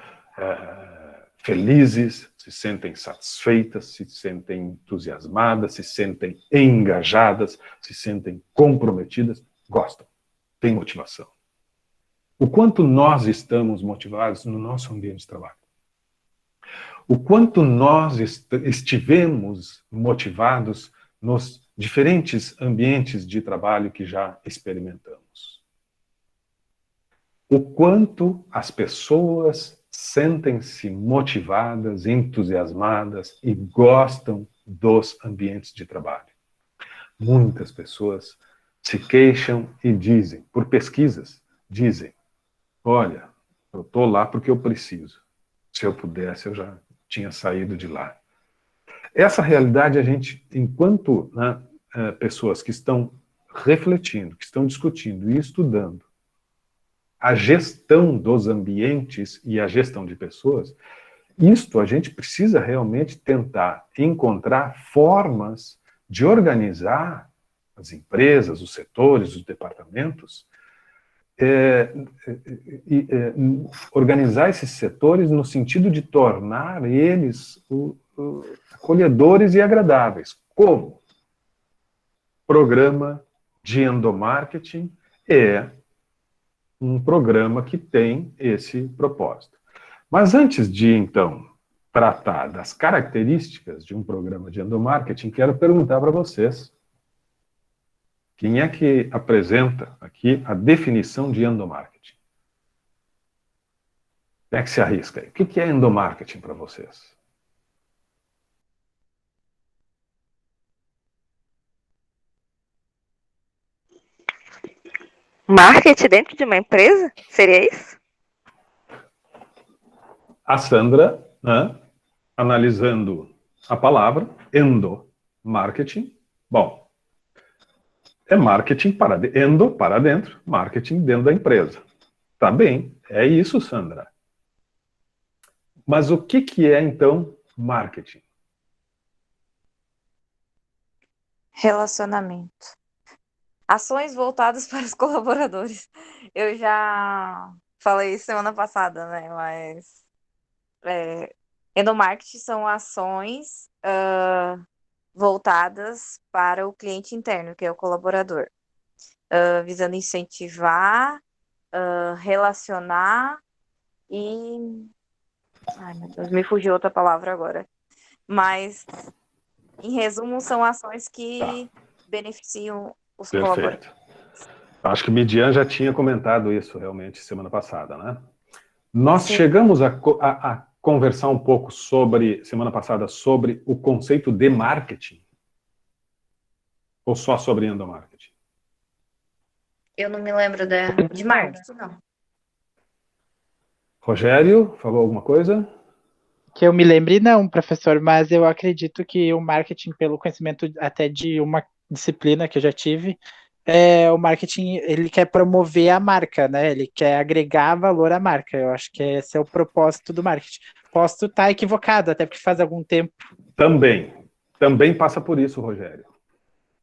felizes, se sentem satisfeitas, se sentem entusiasmadas, se sentem engajadas, se sentem comprometidas, gostam, têm motivação. O quanto nós estamos motivados no nosso ambiente de trabalho. O quanto nós estivemos motivados nos diferentes ambientes de trabalho que já experimentamos. O quanto as pessoas sentem-se motivadas, entusiasmadas e gostam dos ambientes de trabalho. Muitas pessoas se queixam e dizem, por pesquisas, dizem, olha, eu estou lá porque eu preciso. Se eu pudesse, eu já tinha saído de lá. Essa realidade, a gente, enquanto pessoas que estão refletindo, que estão discutindo e estudando a gestão dos ambientes e a gestão de pessoas, isto a gente precisa realmente tentar encontrar formas de organizar as empresas, os setores, os departamentos, organizar esses setores no sentido de tornar eles acolhedores e agradáveis. Como? Programa de endomarketing é um programa que tem esse propósito. Mas antes de, então, tratar das características de um programa de endomarketing, quero perguntar para vocês, quem é que apresenta aqui a definição de endomarketing? Quem é que se arrisca aí? O que é endomarketing para vocês? Marketing dentro de uma empresa? Seria isso? A Sandra, analisando a palavra endomarketing, bom, é marketing para dentro, marketing dentro da empresa. Tá bem, é isso, Sandra. Mas o que é, então, marketing? Relacionamento. Ações voltadas para os colaboradores. Eu já falei isso semana passada, né? Mas endomarketing são ações voltadas para o cliente interno, que é o colaborador, visando incentivar, relacionar e... Ai, meu Deus, me fugiu outra palavra agora. Mas, em resumo, são ações que beneficiam os colaboradores. Perfeito. Acho que o Midian já tinha comentado isso realmente semana passada, né? Nós chegamos a conversar um pouco semana passada, sobre o conceito de marketing? Ou só sobre endomarketing? Eu não me lembro de marketing, não. Rogério, falou alguma coisa? Que eu me lembre, não, professor, mas eu acredito que o marketing, pelo conhecimento até de uma disciplina que eu já tive, o marketing, ele quer promover a marca, né? Ele quer agregar valor à marca. Eu acho que esse é o propósito do marketing. Posso estar equivocado, até porque faz algum tempo. Também passa por isso, Rogério.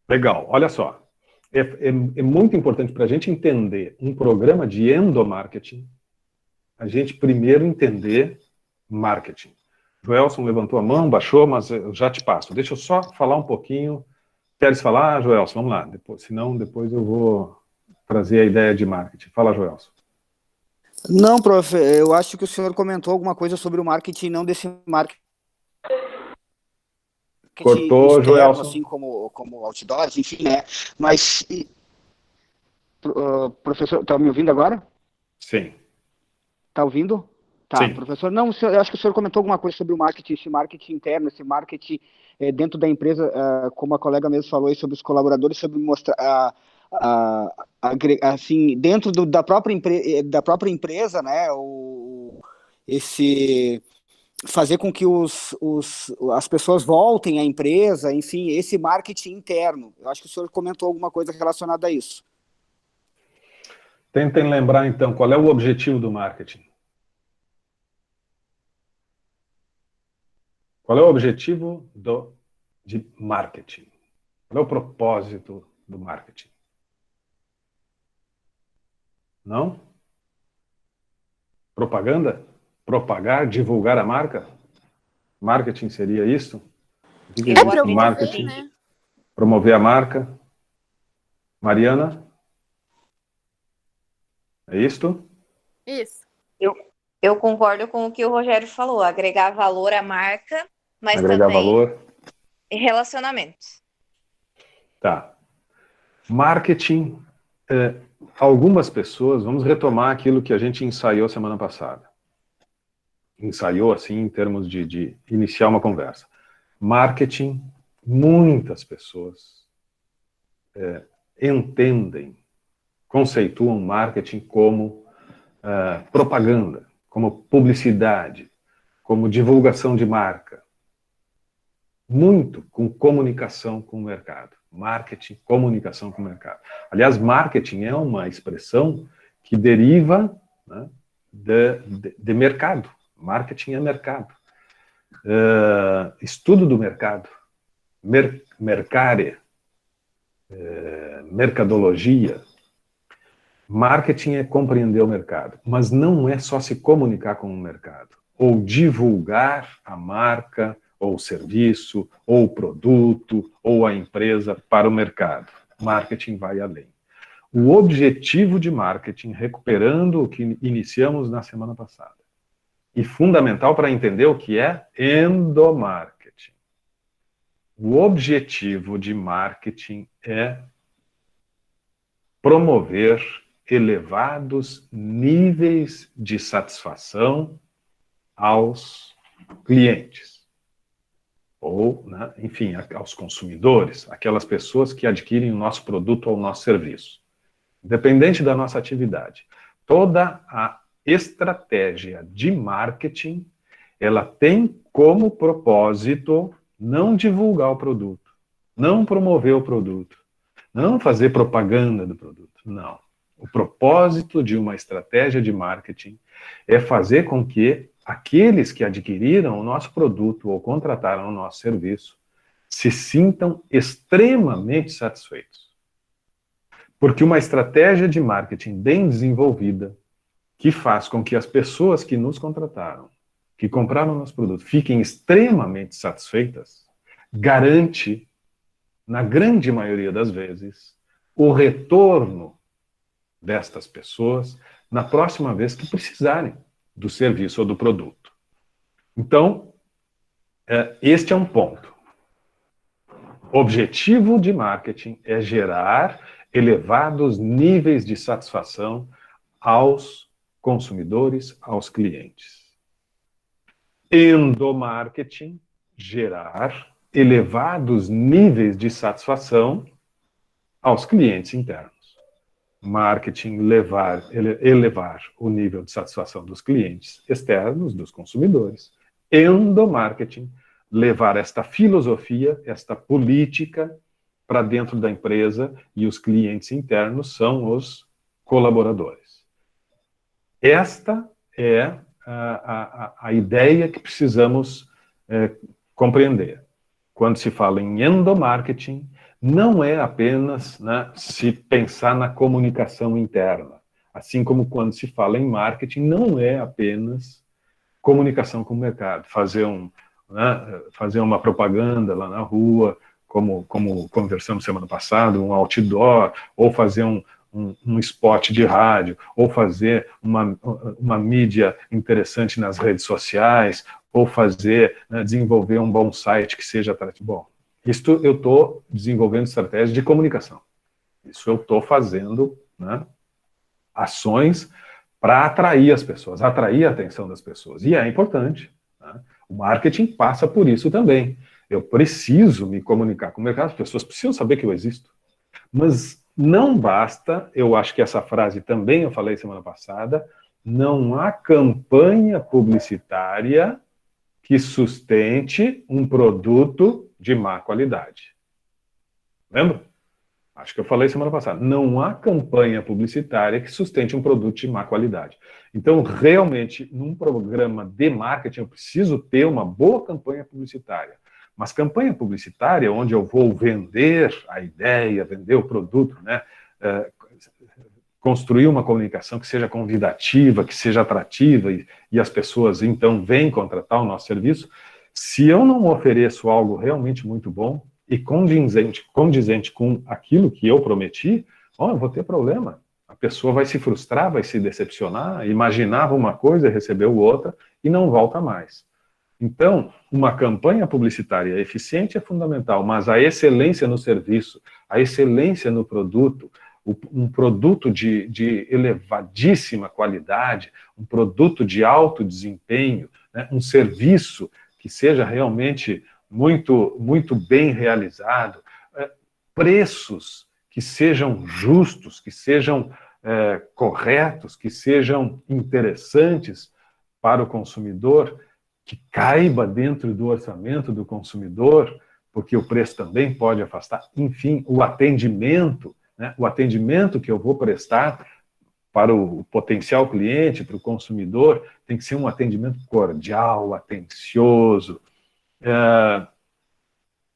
Legal, olha só. É muito importante para a gente entender um programa de endomarketing, a gente primeiro entender marketing. Joelson levantou a mão, baixou, mas eu já te passo. Deixa eu só falar um pouquinho. Queres falar, Joelson? Vamos lá. Senão depois eu vou trazer a ideia de marketing. Fala, Joelson. Não, prof, eu acho que o senhor comentou alguma coisa sobre o marketing, não desse marketing Cortou, externo, Joelson. assim como outdoors, enfim, né? Mas, professor, tá me ouvindo agora? Sim. Tá ouvindo? Tá, Sim. professor. Não, eu acho que o senhor comentou alguma coisa sobre o marketing, esse marketing interno, esse marketing dentro da empresa, como a colega mesmo falou aí sobre os colaboradores, sobre mostrar assim, dentro da própria empresa, né? Esse fazer com que as pessoas voltem à empresa, enfim, esse marketing interno. Eu acho que o senhor comentou alguma coisa relacionada a isso. Tentem lembrar, então, qual é o objetivo do marketing. Qual é o objetivo de marketing? Qual é o propósito do marketing? Não? Propaganda? Propagar, divulgar a marca? Marketing seria isso? O que É existe no promover, marketing? né? Promover a marca? Mariana? É isto? Isso. Eu concordo com o que o Rogério falou, agregar valor à marca, mas Agregar também valor? relacionamentos. Tá. Marketing, algumas pessoas, vamos retomar aquilo que a gente ensaiou semana passada. Ensaiou, assim, em termos de iniciar uma conversa. Marketing, muitas pessoas entendem, conceituam marketing como propaganda, como publicidade, como divulgação de marca. Muito com comunicação com o mercado. Marketing, comunicação com o mercado. Aliás, marketing é uma expressão que deriva, né, de mercado. Marketing é mercado. Estudo do mercado. Mercare. Mercadologia. Marketing é compreender o mercado. Mas não é só se comunicar com o mercado. Ou divulgar a marca, ou o serviço, ou o produto, ou a empresa para o mercado. Marketing vai além. O objetivo de marketing, recuperando o que iniciamos na semana passada, e fundamental para entender o que é endomarketing. O objetivo de marketing é promover elevados níveis de satisfação aos clientes. Ou, né, enfim, aos consumidores, aquelas pessoas que adquirem o nosso produto ou o nosso serviço. Independente da nossa atividade. Toda a estratégia de marketing, ela tem como propósito não divulgar o produto, não promover o produto, não fazer propaganda do produto, não. O propósito de uma estratégia de marketing é fazer com que aqueles que adquiriram o nosso produto ou contrataram o nosso serviço se sintam extremamente satisfeitos. Porque uma estratégia de marketing bem desenvolvida, que faz com que as pessoas que nos contrataram, que compraram o nosso produto, fiquem extremamente satisfeitas, garante, na grande maioria das vezes, o retorno destas pessoas na próxima vez que precisarem do serviço ou do produto. Então, este é um ponto. O objetivo de marketing é gerar elevados níveis de satisfação aos consumidores, aos clientes. Endomarketing, gerar elevados níveis de satisfação aos clientes internos. Marketing, elevar o nível de satisfação dos clientes externos, dos consumidores. Endomarketing, levar esta filosofia, esta política para dentro da empresa, e os clientes internos são os colaboradores. Esta é a ideia que precisamos compreender. Quando se fala em endomarketing, não é apenas, né, se pensar na comunicação interna. Assim como quando se fala em marketing, não é apenas comunicação com o mercado. Fazer uma propaganda lá na rua, como conversamos semana passada, um outdoor, ou fazer um spot de rádio, ou fazer uma mídia interessante nas redes sociais, ou fazer, né, desenvolver um bom site que seja atrativo. Bom, isso eu estou desenvolvendo estratégias de comunicação. Isso eu estou fazendo, né, ações para atrair as pessoas, atrair a atenção das pessoas. E é importante. Né? O marketing passa por isso também. Eu preciso me comunicar com o mercado, as pessoas precisam saber que eu existo. Mas não basta, eu acho que essa frase também eu falei semana passada, não há campanha publicitária que sustente um produto de má qualidade. Lembra? Acho que eu falei semana passada. Não há campanha publicitária que sustente um produto de má qualidade. Então, realmente, num programa de marketing, eu preciso ter uma boa campanha publicitária. Mas campanha publicitária, onde eu vou vender a ideia, vender o produto, né? Construir uma comunicação que seja convidativa, que seja atrativa, e as pessoas, então, vêm contratar o nosso serviço. Se eu não ofereço algo realmente muito bom e condizente com aquilo que eu prometi, eu vou ter problema. A pessoa vai se frustrar, vai se decepcionar, imaginava uma coisa e recebeu outra, e não volta mais. Então, uma campanha publicitária eficiente é fundamental, mas a excelência no serviço, a excelência no produto, um produto de elevadíssima qualidade, um produto de alto desempenho, né, um serviço que seja realmente muito, muito bem realizado, preços que sejam justos, que sejam corretos, que sejam interessantes para o consumidor, que caiba dentro do orçamento do consumidor, porque o preço também pode afastar. Enfim, o atendimento, né, o atendimento que eu vou prestar para o potencial cliente, para o consumidor, tem que ser um atendimento cordial, atencioso,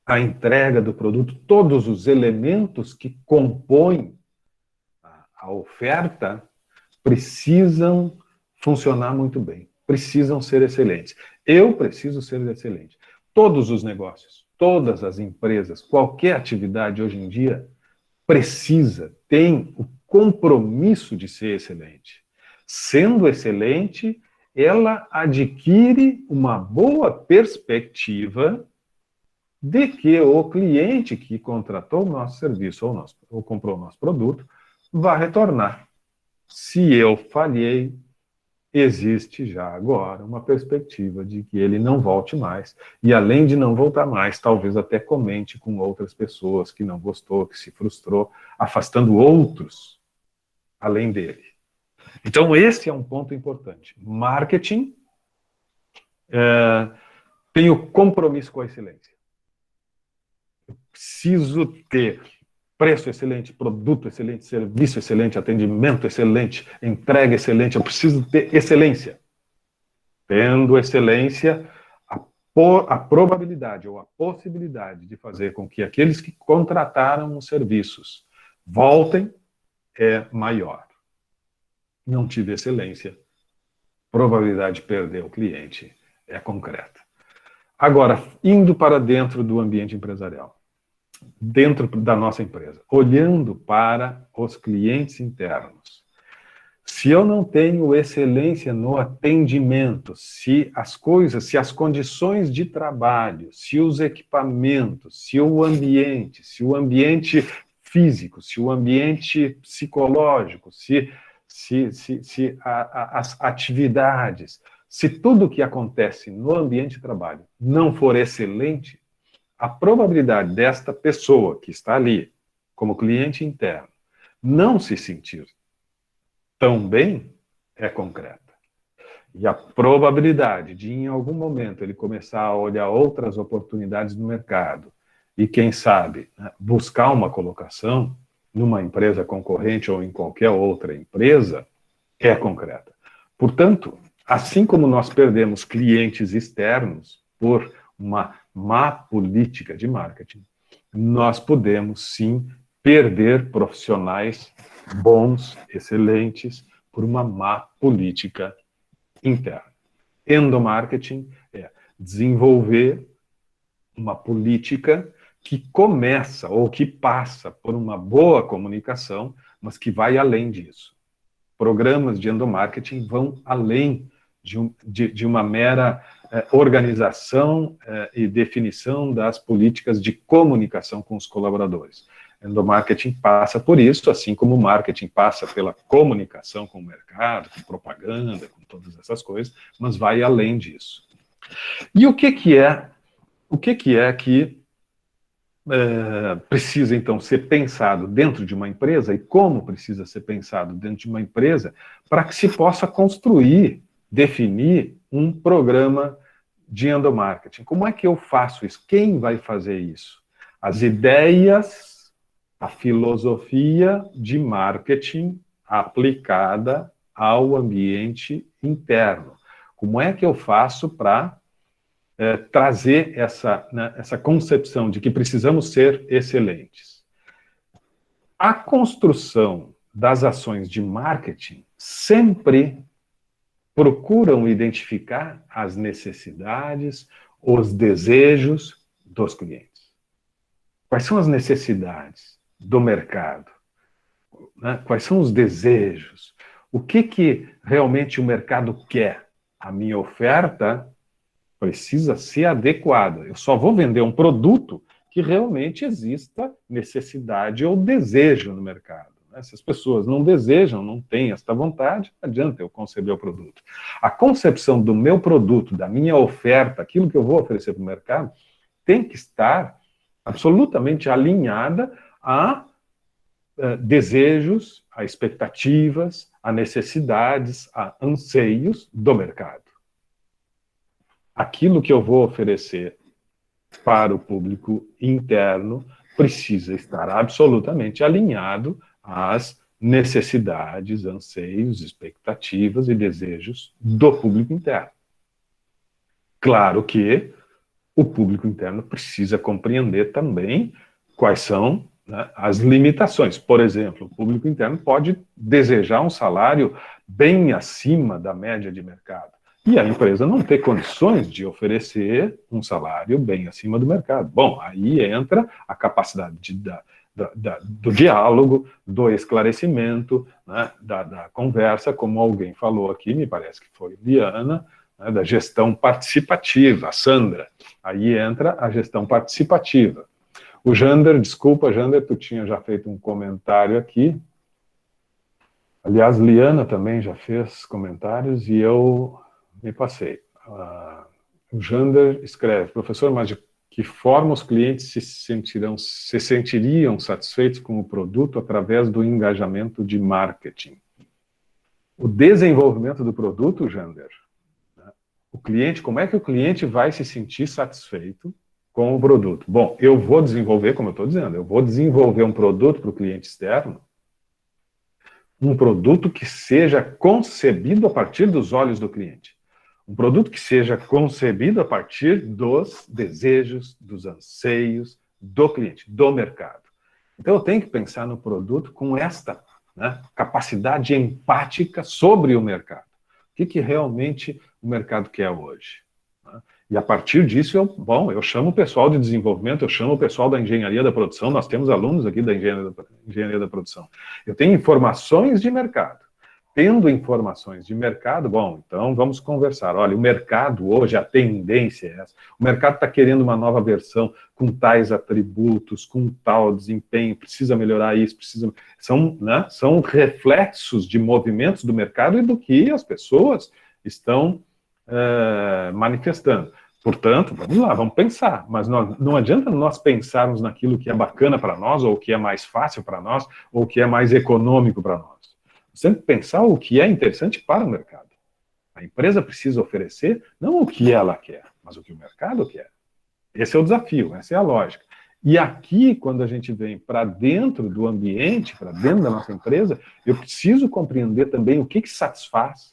a entrega do produto, todos os elementos que compõem a oferta precisam funcionar muito bem, precisam ser excelentes. Eu preciso ser excelente. Todos os negócios, todas as empresas, qualquer atividade hoje em dia tem o compromisso de ser excelente. Sendo excelente, ela adquire uma boa perspectiva de que o cliente que contratou o nosso serviço ou comprou o nosso produto vai retornar. Se eu falhei, existe já agora uma perspectiva de que ele não volte mais. E além de não voltar mais, talvez até comente com outras pessoas que não gostou, que se frustrou, afastando outros além dele. Então, esse é um ponto importante. Marketing tem o compromisso com a excelência. Eu preciso ter preço excelente, produto excelente, serviço excelente, atendimento excelente, entrega excelente. Eu preciso ter excelência. Tendo excelência, a probabilidade ou a possibilidade de fazer com que aqueles que contrataram os serviços voltem é maior. Não tive excelência, probabilidade de perder o cliente é concreta. Agora, indo para dentro do ambiente empresarial, dentro da nossa empresa, olhando para os clientes internos. Se eu não tenho excelência no atendimento, se as condições de trabalho, se os equipamentos, se o ambiente físico, se o ambiente psicológico, se as atividades, se tudo que acontece no ambiente de trabalho não for excelente, a probabilidade desta pessoa que está ali, como cliente interno, não se sentir tão bem é concreta. E a probabilidade de, em algum momento, ele começar a olhar outras oportunidades no mercado e, quem sabe, né, buscar uma colocação numa empresa concorrente ou em qualquer outra empresa, é concreta. Portanto, assim como nós perdemos clientes externos por uma má política de marketing, nós podemos, sim, perder profissionais bons, excelentes, por uma má política interna. Endomarketing é desenvolver uma política que começa ou que passa por uma boa comunicação, mas que vai além disso. Programas de endomarketing vão além de uma mera organização e definição das políticas de comunicação com os colaboradores. Endomarketing passa por isso, assim como o marketing passa pela comunicação com o mercado, com propaganda, com todas essas coisas, mas vai além disso. E o que precisa, então, ser pensado dentro de uma empresa e como precisa ser pensado dentro de uma empresa para que se possa construir, definir um programa de endomarketing? Como é que eu faço isso? Quem vai fazer isso? As ideias, a filosofia de marketing aplicada ao ambiente interno. Como é que eu faço para trazer essa concepção de que precisamos ser excelentes? A construção das ações de marketing sempre procuram identificar as necessidades, os desejos dos clientes. Quais são as necessidades do mercado? Né? Quais são os desejos? O que realmente o mercado quer? A minha oferta precisa ser adequada. Eu só vou vender um produto que realmente exista necessidade ou desejo no mercado. Se as pessoas não desejam, não têm esta vontade, não adianta eu conceber o produto. A concepção do meu produto, da minha oferta, aquilo que eu vou oferecer para o mercado, tem que estar absolutamente alinhada a desejos, a expectativas, a necessidades, a anseios do mercado. Aquilo que eu vou oferecer para o público interno precisa estar absolutamente alinhado às necessidades, anseios, expectativas e desejos do público interno. Claro que o público interno precisa compreender também quais são, né, as limitações. Por exemplo, o público interno pode desejar um salário bem acima da média de mercado e a empresa não ter condições de oferecer um salário bem acima do mercado. Bom, aí entra a capacidade do diálogo, do esclarecimento, né, da conversa, como alguém falou aqui, me parece que foi Liana, né, da gestão participativa, a Sandra. Aí entra a gestão participativa. O Jander, desculpa, Jander, tu tinha já feito um comentário aqui. Aliás, Liana também já fez comentários e eu me passei. O Jander escreve: professor, mas de que forma os clientes se sentiriam satisfeitos com o produto através do engajamento de marketing? O desenvolvimento do produto, Jander, né? O cliente, como é que o cliente vai se sentir satisfeito com o produto? Bom, eu vou desenvolver, como eu estou dizendo, eu vou desenvolver um produto para o cliente externo, um produto que seja concebido a partir dos olhos do cliente. Um produto que seja concebido a partir dos desejos, dos anseios do cliente, do mercado. Então eu tenho que pensar no produto com esta, né, capacidade empática sobre o mercado. O que realmente o mercado quer hoje? Né? E a partir disso, eu chamo o pessoal de desenvolvimento, eu chamo o pessoal da engenharia da produção, nós temos alunos aqui da engenharia da produção. Eu tenho informações de mercado. Tendo informações de mercado, bom, então vamos conversar. Olha, o mercado hoje, a tendência é essa. O mercado está querendo uma nova versão com tais atributos, com tal desempenho, precisa melhorar isso, são reflexos de movimentos do mercado e do que as pessoas estão manifestando. Portanto, vamos lá, vamos pensar. Mas não adianta nós pensarmos naquilo que é bacana para nós, ou que é mais fácil para nós, ou que é mais econômico para nós. Sempre pensar o que é interessante para o mercado. A empresa precisa oferecer não o que ela quer, mas o que o mercado quer. Esse é o desafio, essa é a lógica. E aqui, quando a gente vem para dentro do ambiente, para dentro da nossa empresa, eu preciso compreender também o que satisfaz,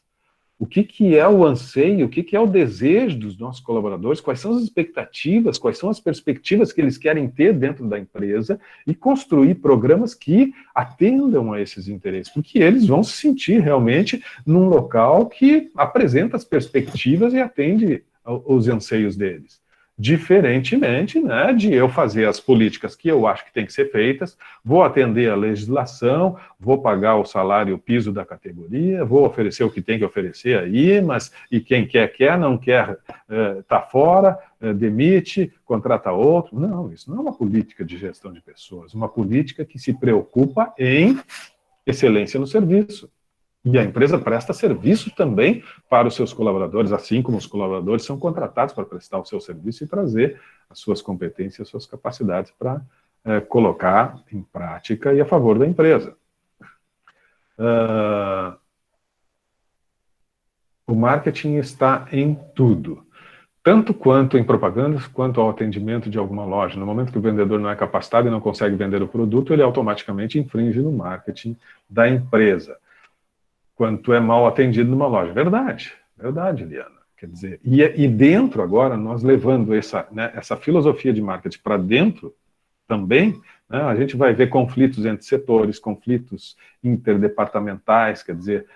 o que é o anseio, o que é o desejo dos nossos colaboradores, quais são as expectativas, quais são as perspectivas que eles querem ter dentro da empresa e construir programas que atendam a esses interesses, porque eles vão se sentir realmente num local que apresenta as perspectivas e atende os anseios deles. diferentemente, né, de eu fazer as políticas que eu acho que tem que ser feitas, vou atender a legislação, vou pagar o salário, o piso da categoria, vou oferecer o que tem que oferecer aí, mas e quem quer, não quer, tá fora, demite, contrata outro. Não, isso não é uma política de gestão de pessoas, uma política que se preocupa em excelência no serviço. E a empresa presta serviço também para os seus colaboradores, assim como os colaboradores são contratados para prestar o seu serviço e trazer as suas competências, as suas capacidades para colocar em prática e a favor da empresa. O marketing está em tudo, tanto quanto em propagandas, quanto ao atendimento de alguma loja. No momento que o vendedor não é capacitado e não consegue vender o produto, ele automaticamente infringe no marketing da empresa. Quanto é mal atendido numa loja. Verdade, Liana. Quer dizer, e dentro agora, nós levando essa filosofia de marketing para dentro também, né, a gente vai ver conflitos entre setores, conflitos interdepartamentais, quer dizer,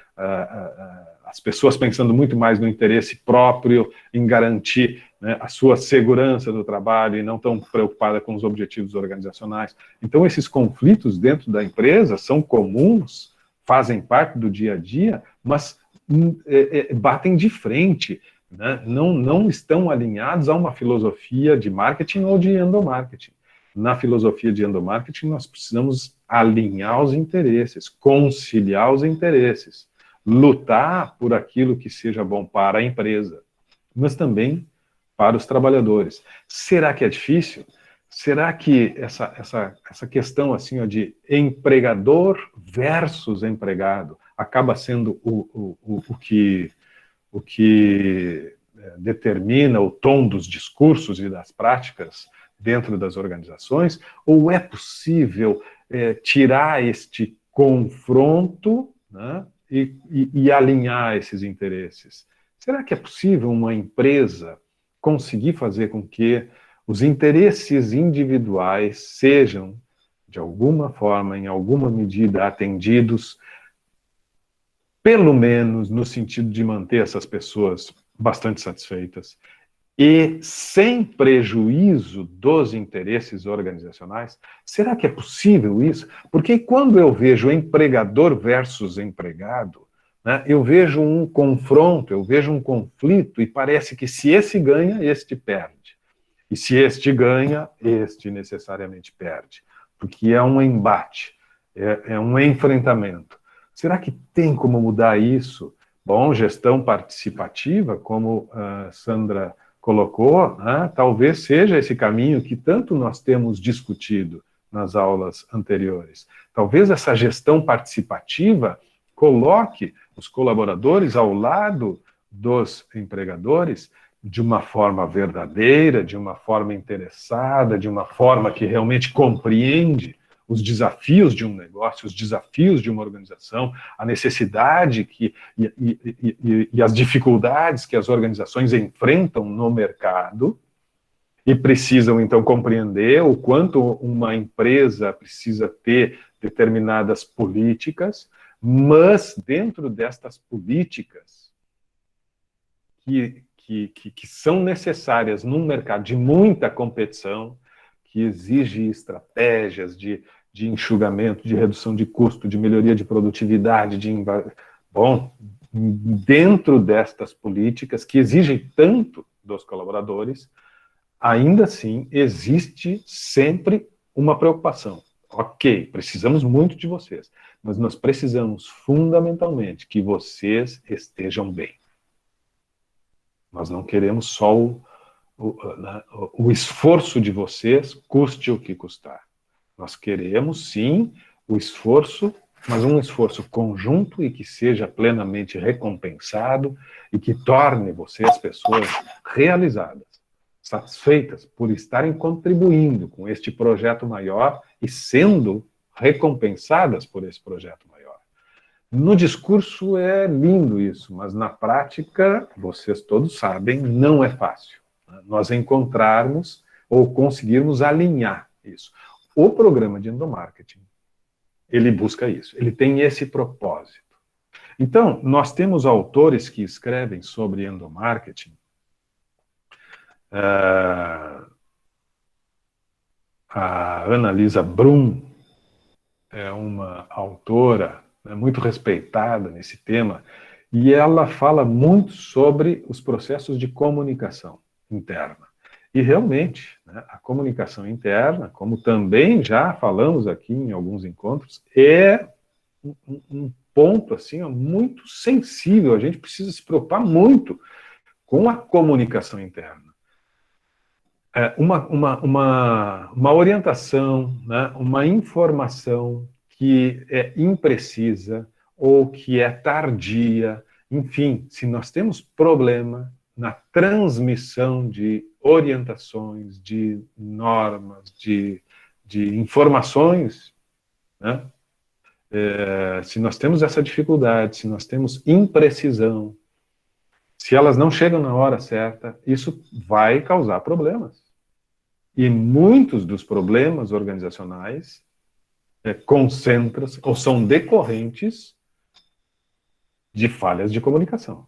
as pessoas pensando muito mais no interesse próprio, em garantir, né, a sua segurança do trabalho e não tão preocupada com os objetivos organizacionais. Então, esses conflitos dentro da empresa são comuns, fazem parte do dia a dia, mas batem de frente, né? Não estão alinhados a uma filosofia de marketing ou de endomarketing. Na filosofia de endomarketing, nós precisamos alinhar os interesses, conciliar os interesses, lutar por aquilo que seja bom para a empresa, mas também para os trabalhadores. Será que é difícil? Será que essa questão assim, ó, de empregador versus empregado acaba sendo o que determina o tom dos discursos e das práticas dentro das organizações? Ou é possível tirar este confronto, né, e alinhar esses interesses? Será que é possível uma empresa conseguir fazer com que os interesses individuais sejam, de alguma forma, em alguma medida, atendidos, pelo menos no sentido de manter essas pessoas bastante satisfeitas, e sem prejuízo dos interesses organizacionais? Será que é possível isso? Porque quando eu vejo empregador versus empregado, né, eu vejo um confronto, eu vejo um conflito, e parece que se esse ganha, este perde. E se este ganha, este necessariamente perde. Porque é um embate, é um enfrentamento. Será que tem como mudar isso? Bom, gestão participativa, como a Sandra colocou, né, talvez seja esse caminho que tanto nós temos discutido nas aulas anteriores. Talvez essa gestão participativa coloque os colaboradores ao lado dos empregadores de uma forma verdadeira, de uma forma interessada, de uma forma que realmente compreende os desafios de um negócio, os desafios de uma organização, a necessidade e as dificuldades que as organizações enfrentam no mercado, e precisam, então, compreender o quanto uma empresa precisa ter determinadas políticas, mas dentro destas políticas que são necessárias num mercado de muita competição, que exige estratégias de enxugamento, de redução de custo, de melhoria de produtividade, bom, dentro destas políticas que exigem tanto dos colaboradores, ainda assim existe sempre uma preocupação. Ok, precisamos muito de vocês, mas nós precisamos fundamentalmente que vocês estejam bem. Nós não queremos só o esforço de vocês, custe o que custar. Nós queremos, sim, o esforço, mas um esforço conjunto e que seja plenamente recompensado e que torne vocês pessoas realizadas, satisfeitas por estarem contribuindo com este projeto maior e sendo recompensadas por esse projeto maior. No discurso é lindo isso, mas na prática, vocês todos sabem, não é fácil, né, nós encontrarmos ou conseguirmos alinhar isso. O programa de endomarketing, ele busca isso, ele tem esse propósito. Então, nós temos autores que escrevem sobre endomarketing, A Annalisa Brum é uma autora, né, muito respeitada nesse tema, e ela fala muito sobre os processos de comunicação interna. E realmente, né, a comunicação interna, como também já falamos aqui em alguns encontros, é um ponto assim, ó, muito sensível. A gente precisa se preocupar muito com a comunicação interna. Uma orientação, né, uma informação que é imprecisa ou que é tardia, enfim, se nós temos problema na transmissão de orientações, de normas, de informações, né, se nós temos essa dificuldade, se nós temos imprecisão, se elas não chegam na hora certa, isso vai causar problemas. E muitos dos problemas organizacionais concentram-se ou são decorrentes de falhas de comunicação.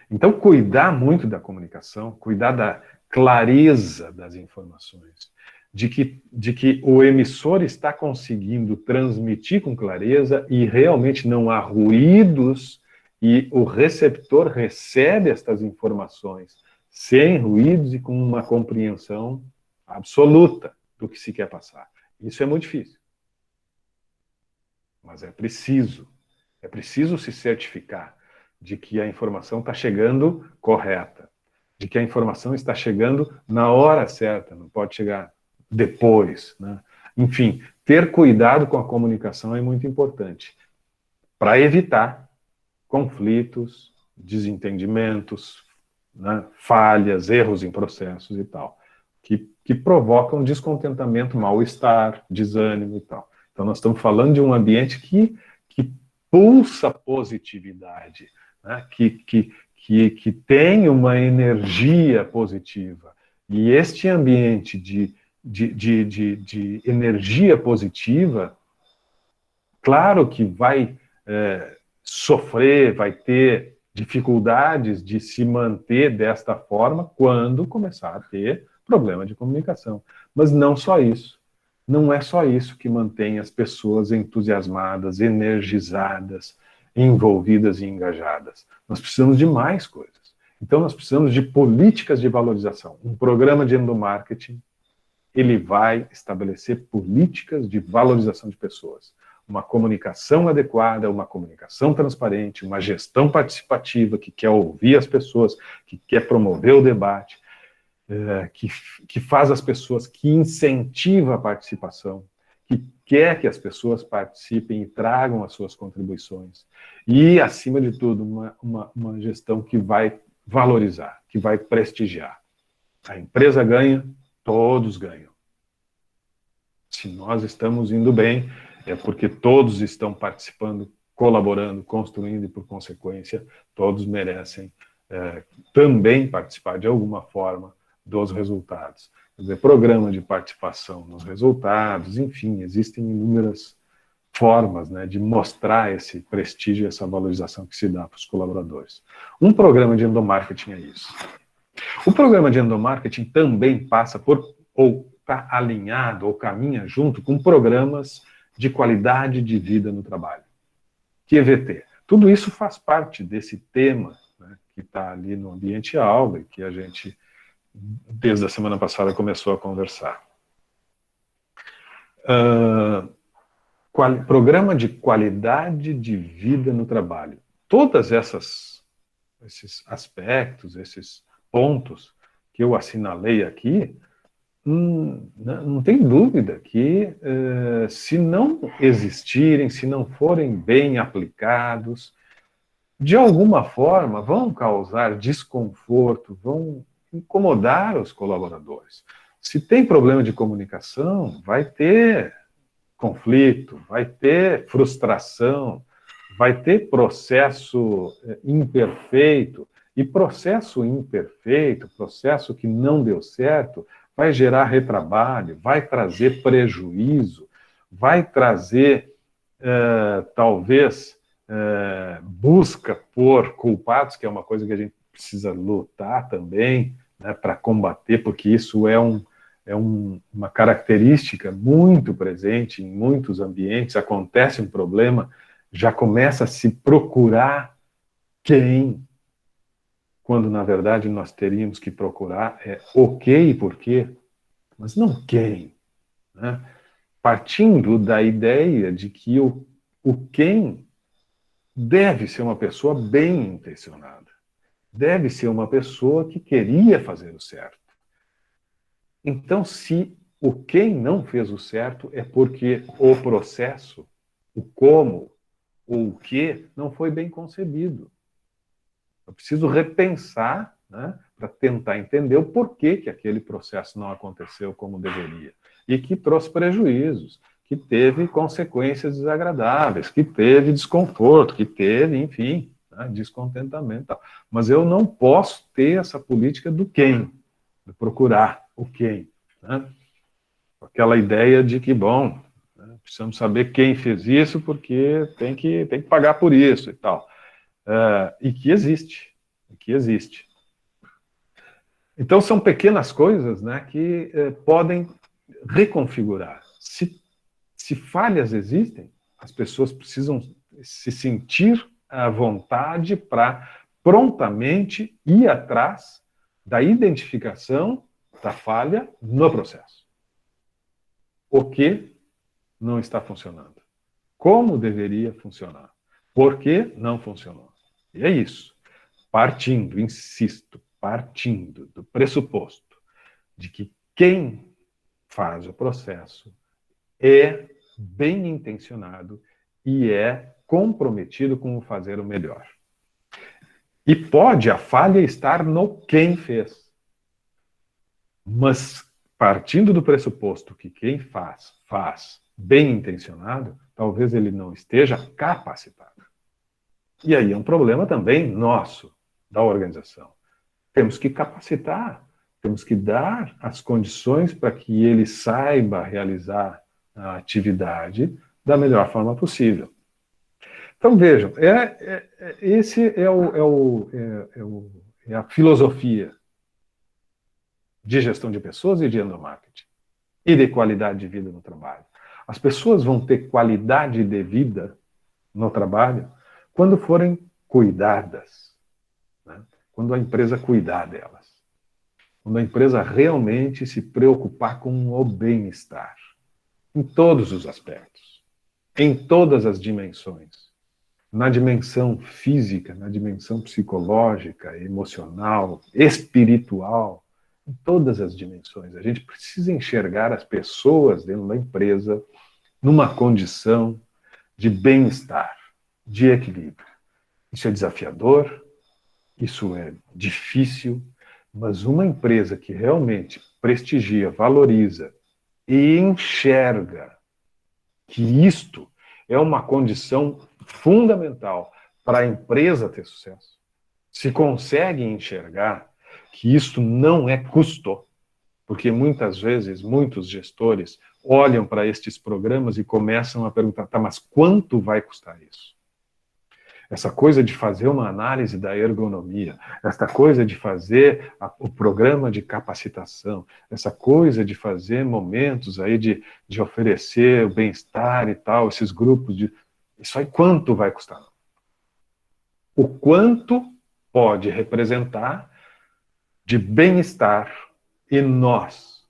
Então, cuidar muito da comunicação, cuidar da clareza das informações, de que o emissor está conseguindo transmitir com clareza e realmente não há ruídos e o receptor recebe estas informações sem ruídos e com uma compreensão absoluta do que se quer passar. Isso é muito difícil. Mas é preciso se certificar de que a informação está chegando correta, de que a informação está chegando na hora certa, não pode chegar depois, né? Enfim, ter cuidado com a comunicação é muito importante para evitar conflitos, desentendimentos, né, falhas, erros em processos e tal, que provocam descontentamento, mal-estar, desânimo e tal. Então, nós estamos falando de um ambiente que pulsa positividade, né, que tem uma energia positiva. E este ambiente de energia positiva, claro que vai sofrer, vai ter dificuldades de se manter desta forma quando começar a ter problema de comunicação. Mas não só isso. Não é só isso que mantém as pessoas entusiasmadas, energizadas, envolvidas e engajadas. Nós precisamos de mais coisas. Então, nós precisamos de políticas de valorização. Um programa de endomarketing, ele vai estabelecer políticas de valorização de pessoas. Uma comunicação adequada, uma comunicação transparente, uma gestão participativa que quer ouvir as pessoas, que quer promover o debate, que faz as pessoas, que incentiva a participação, que quer que as pessoas participem e tragam as suas contribuições. E, acima de tudo, uma gestão que vai valorizar, que vai prestigiar. A empresa ganha, todos ganham. Se nós estamos indo bem, é porque todos estão participando, colaborando, construindo e, por consequência, todos merecem também participar de alguma forma dos resultados. Quer dizer, programa de participação nos resultados, enfim, existem inúmeras formas, né, de mostrar esse prestígio e essa valorização que se dá para os colaboradores. Um programa de endomarketing é isso. O programa de endomarketing também passa por, ou está alinhado, ou caminha junto com programas de qualidade de vida no trabalho, QVT. Tudo isso faz parte desse tema, né, que está ali no ambiente aula e que a gente, desde a semana passada, começou a conversar. Programa de qualidade de vida no trabalho. Todos esses aspectos, esses pontos que eu assinalei aqui, não tem dúvida que, se não existirem, se não forem bem aplicados, de alguma forma vão causar desconforto, vão incomodar os colaboradores. Se tem problema de comunicação, vai ter conflito, vai ter frustração, vai ter processo imperfeito, e processo imperfeito, processo que não deu certo, vai gerar retrabalho, vai trazer prejuízo, vai trazer, talvez, busca por culpados, que é uma coisa que a gente precisa lutar também, né, para combater, porque isso é uma característica muito presente em muitos ambientes. Acontece um problema, já começa a se procurar quem, quando na verdade nós teríamos que procurar o que e por quê, mas não quem, né? Partindo da ideia de que o quem deve ser uma pessoa bem intencionada, deve ser uma pessoa que queria fazer o certo. Então, se o quem não fez o certo, é porque o processo, o como, ou o que, não foi bem concebido. Eu preciso repensar, né, para tentar entender o porquê que aquele processo não aconteceu como deveria. E que trouxe prejuízos, que teve consequências desagradáveis, que teve desconforto, que teve, enfim, né, descontentamento. Tal. Mas eu não posso ter essa política do quem, de procurar o quem. Né? Aquela ideia de que, bom, né, precisamos saber quem fez isso porque tem que pagar por isso e tal. E que existe. Então, são pequenas coisas, né, que podem reconfigurar. Se falhas existem, as pessoas precisam se sentir à vontade para prontamente ir atrás da identificação da falha no processo. O que não está funcionando? Como deveria funcionar? Por que não funcionou? E é isso. Partindo, insisto, partindo do pressuposto de que quem faz o processo é bem intencionado e é comprometido com o fazer o melhor. E pode a falha estar no quem fez. Mas partindo do pressuposto que quem faz bem intencionado, talvez ele não esteja capacitado. E aí é um problema também nosso, da organização. Temos que capacitar, temos que dar as condições para que ele saiba realizar a atividade da melhor forma possível. Então, vejam, esse é a filosofia de gestão de pessoas e de endomarketing, e de qualidade de vida no trabalho. As pessoas vão ter qualidade de vida no trabalho quando forem cuidadas, né? Quando a empresa cuidar delas, quando a empresa realmente se preocupar com o bem-estar, em todos os aspectos, em todas as dimensões, na dimensão física, na dimensão psicológica, emocional, espiritual, em todas as dimensões. A gente precisa enxergar as pessoas dentro da empresa numa condição de bem-estar, de equilíbrio. Isso é desafiador, isso é difícil, mas uma empresa que realmente prestigia, valoriza e enxerga que isto é uma condição fundamental para a empresa ter sucesso, se consegue enxergar que isto não é custo, porque muitas vezes muitos gestores olham para estes programas e começam a perguntar, tá, mas quanto vai custar isso? Essa coisa de fazer uma análise da ergonomia, essa coisa de fazer o programa de capacitação, essa coisa de fazer momentos aí de oferecer o bem-estar e tal, esses grupos de... Isso aí quanto vai custar? O quanto pode representar de bem-estar e nós,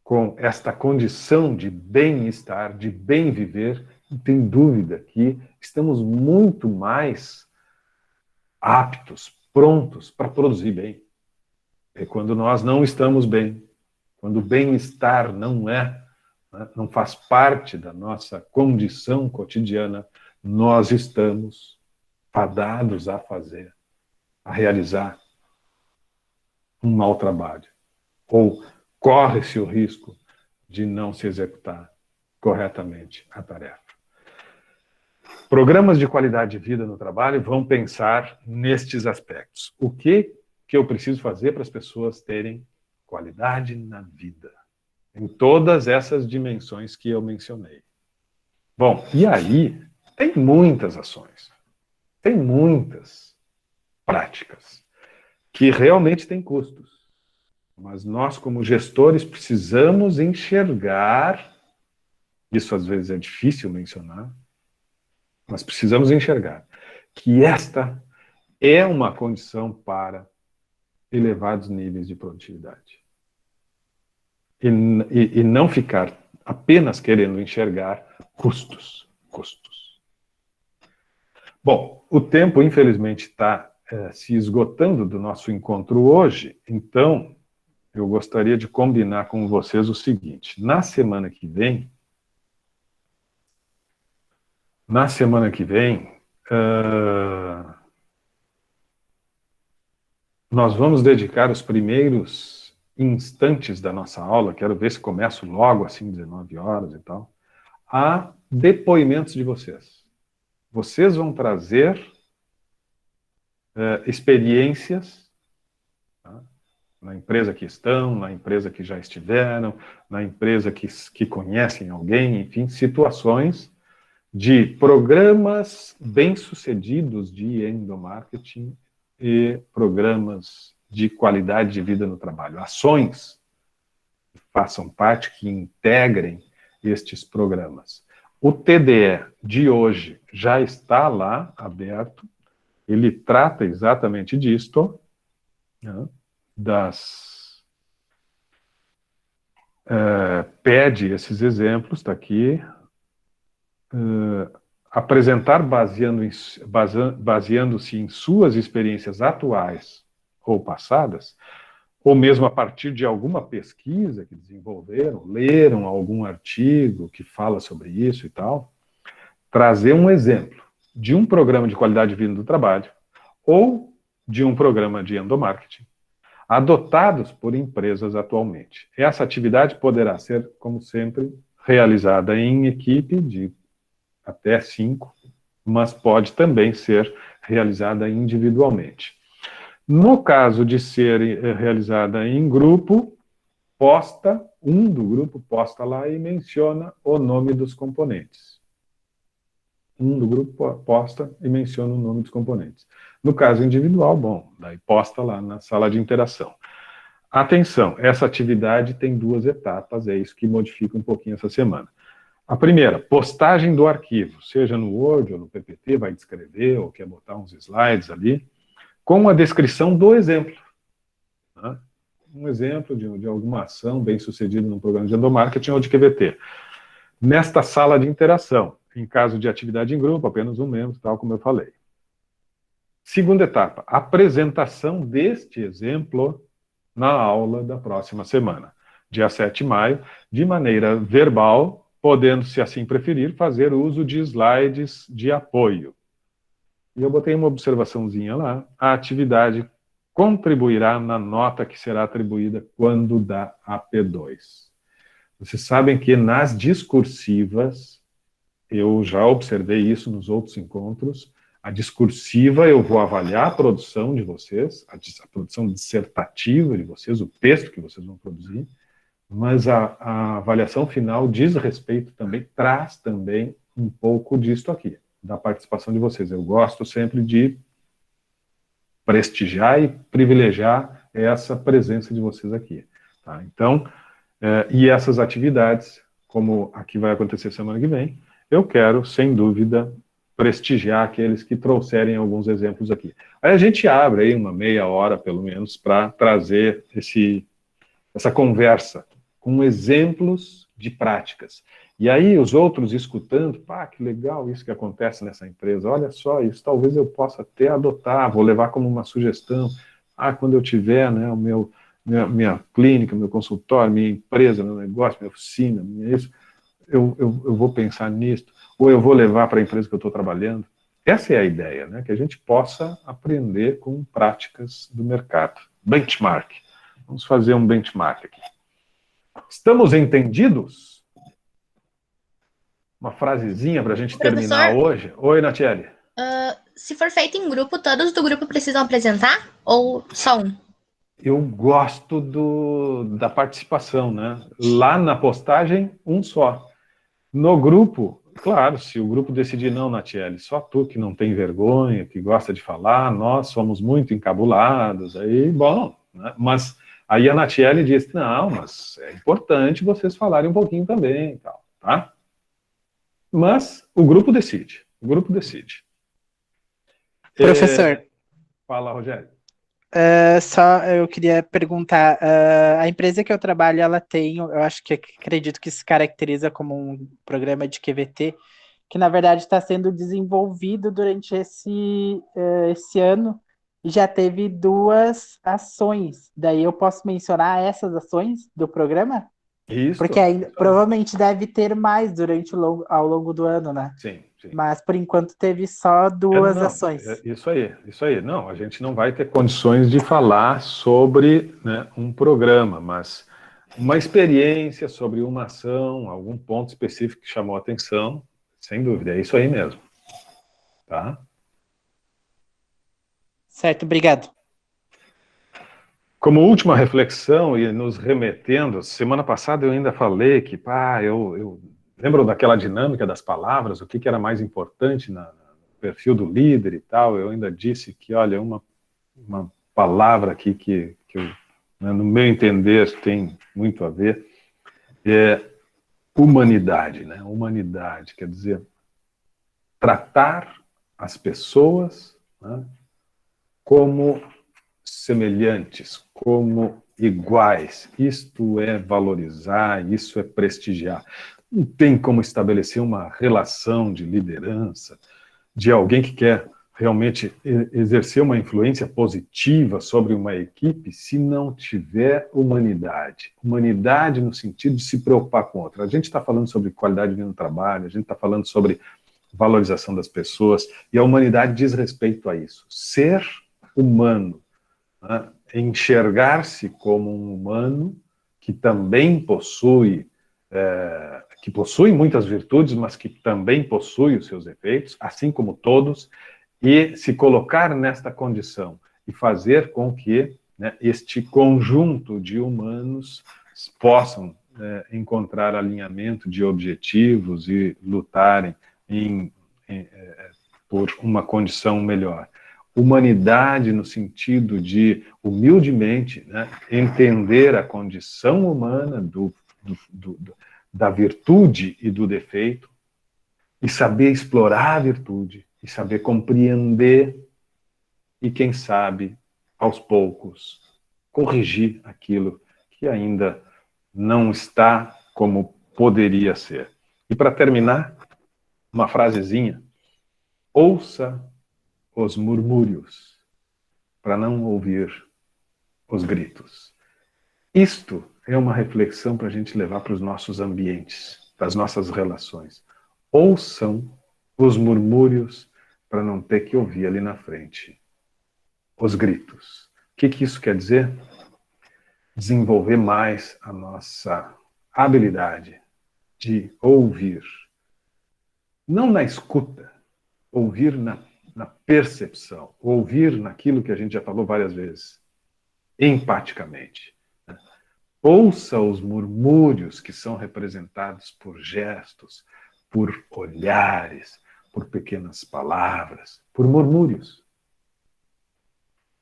com esta condição de bem-estar, de bem viver, não tem dúvida que estamos muito mais aptos, prontos para produzir bem. É quando nós não estamos bem, quando o bem-estar não faz parte da nossa condição cotidiana, nós estamos fadados a realizar um mau trabalho. Ou corre-se o risco de não se executar corretamente a tarefa. Programas de qualidade de vida no trabalho vão pensar nestes aspectos. O que eu preciso fazer para as pessoas terem qualidade na vida? Em todas essas dimensões que eu mencionei. Bom, e aí tem muitas ações, tem muitas práticas que realmente tem custos. Mas nós, como gestores, precisamos enxergar, isso às vezes é difícil mencionar, mas precisamos enxergar que esta é uma condição para elevados níveis de produtividade. E não ficar apenas querendo enxergar custos. Bom, o tempo, infelizmente, está se esgotando do nosso encontro hoje, então eu gostaria de combinar com vocês o seguinte: na semana que vem, nós vamos dedicar os primeiros instantes da nossa aula, quero ver se começo logo, assim, 19 horas e tal, a depoimentos de vocês. Vocês vão trazer experiências, tá? Na empresa que estão, na empresa que já estiveram, na empresa que conhecem alguém, enfim, situações de programas bem-sucedidos de endomarketing e programas de qualidade de vida no trabalho. Ações que façam parte, que integrem estes programas. O TDE de hoje já está lá, aberto. Ele trata exatamente disto, né, pede esses exemplos, está aqui, apresentar baseando-se em suas experiências atuais ou passadas, ou mesmo a partir de alguma pesquisa que desenvolveram, leram algum artigo que fala sobre isso e tal, trazer um exemplo de um programa de qualidade de vida do trabalho ou de um programa de endomarketing adotados por empresas atualmente. Essa atividade poderá ser, como sempre, realizada em equipe de até 5, mas pode também ser realizada individualmente. No caso de ser realizada em grupo, um do grupo posta lá e menciona o nome dos componentes. Um do grupo posta e menciona o nome dos componentes. No caso individual, bom, daí posta lá na sala de interação. Atenção, essa atividade tem 2 etapas, é isso que modifica um pouquinho essa semana. A primeira, postagem do arquivo, seja no Word ou no PPT, vai descrever ou quer botar uns slides ali, com a descrição do exemplo. Né? Um exemplo de alguma ação bem-sucedida num programa de endomarketing ou de QVT. Nesta sala de interação, em caso de atividade em grupo, apenas um membro, tal como eu falei. Segunda etapa, apresentação deste exemplo na aula da próxima semana, dia 7 de maio, de maneira verbal, podendo, se assim preferir, fazer uso de slides de apoio. E eu botei uma observaçãozinha lá, a atividade contribuirá na nota que será atribuída quando dá AP2. Vocês sabem que nas discursivas, eu já observei isso nos outros encontros, a discursiva eu vou avaliar a produção de vocês, a produção dissertativa de vocês, o texto que vocês vão produzir, mas a avaliação final diz respeito também, traz também um pouco disto aqui, da participação de vocês. Eu gosto sempre de prestigiar e privilegiar essa presença de vocês aqui. Tá? Então, e essas atividades, como aqui vai acontecer semana que vem, eu quero, sem dúvida, prestigiar aqueles que trouxerem alguns exemplos aqui. Aí a gente abre aí uma meia hora, pelo menos, para trazer essa conversa com exemplos de práticas. E aí os outros escutando, pá, que legal isso que acontece nessa empresa, olha só, isso talvez eu possa até adotar, vou levar como uma sugestão, quando eu tiver, né, minha clínica, meu consultório, minha empresa, meu negócio, minha oficina, isso, eu vou pensar nisso, ou eu vou levar para a empresa que eu estou trabalhando. Essa é a ideia, né? Que a gente possa aprender com práticas do mercado. Benchmark. Vamos fazer um benchmark aqui. Estamos entendidos? Uma frasezinha para a gente terminar hoje. Oi, Natiele. Se for feito em grupo, todos do grupo precisam apresentar? Ou só um? Eu gosto da participação, né? Lá na postagem, um só. No grupo, claro, se o grupo decidir, não, Natiele, só tu que não tem vergonha, que gosta de falar, nós somos muito encabulados, aí, bom, né? Mas aí a Natiele diz, não, mas é importante vocês falarem um pouquinho também e tal, tá? Mas o grupo decide, Professor. Fala, Rogério. Só eu queria perguntar, a empresa que eu trabalho, ela tem, eu acho que acredito que se caracteriza como um programa de QVT, que na verdade está sendo desenvolvido durante esse ano, e já teve 2 ações. Daí eu posso mencionar essas ações do programa? Isso. Porque ainda, provavelmente deve ter mais ao longo do ano, né? Sim, sim. Mas por enquanto teve só 2 ações. Isso aí. Não, a gente não vai ter condições de falar sobre, né, um programa, mas uma experiência sobre uma ação, algum ponto específico que chamou a atenção, sem dúvida, é isso aí mesmo. Tá? Certo, obrigado. Como última reflexão e nos remetendo, semana passada eu ainda falei que, eu lembro daquela dinâmica das palavras, o que era mais importante no perfil do líder e tal, eu ainda disse que, olha, uma palavra aqui que eu, né, no meu entender, tem muito a ver, é humanidade, né? Humanidade, quer dizer, tratar as pessoas, né, como semelhantes, como iguais. Isto é valorizar, isso é prestigiar. Não tem como estabelecer uma relação de liderança, de alguém que quer realmente exercer uma influência positiva sobre uma equipe, se não tiver humanidade. Humanidade no sentido de se preocupar com outra. A gente está falando sobre qualidade de vida no trabalho, a gente está falando sobre valorização das pessoas, e a humanidade diz respeito a isso. Ser humano, né? Enxergar-se como um humano que também possui muitas virtudes, mas que também possui os seus defeitos, assim como todos, e se colocar nesta condição e fazer com que, né, este conjunto de humanos possam encontrar alinhamento de objetivos e lutarem por uma condição melhor. Humanidade no sentido de, humildemente, né, entender a condição humana da virtude e do defeito, e saber explorar a virtude, e saber compreender, e quem sabe, aos poucos, corrigir aquilo que ainda não está como poderia ser. E para terminar, uma frasezinha: ouça os murmúrios, para não ouvir os gritos. Isto é uma reflexão para a gente levar para os nossos ambientes, para as nossas relações. Ouçam os murmúrios para não ter que ouvir ali na frente os gritos. O que isso quer dizer? Desenvolver mais a nossa habilidade de ouvir. Não na escuta, ouvir na percepção, ouvir naquilo que a gente já falou várias vezes, empaticamente. Ouça os murmúrios que são representados por gestos, por olhares, por pequenas palavras, por murmúrios.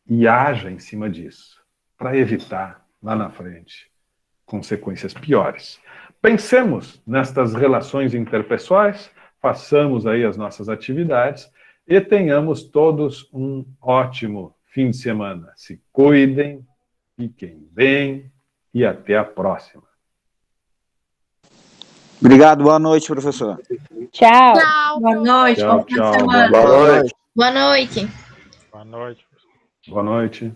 E haja em cima disso, para evitar, lá na frente, consequências piores. Pensemos nestas relações interpessoais, façamos aí as nossas atividades e tenhamos todos um ótimo fim de semana. Se cuidem, fiquem bem e até a próxima. Obrigado, boa noite, professor. Tchau. Tchau. Boa noite. Tchau, Bom fim de tchau. semana. Boa noite. Boa noite. Boa noite. Boa noite.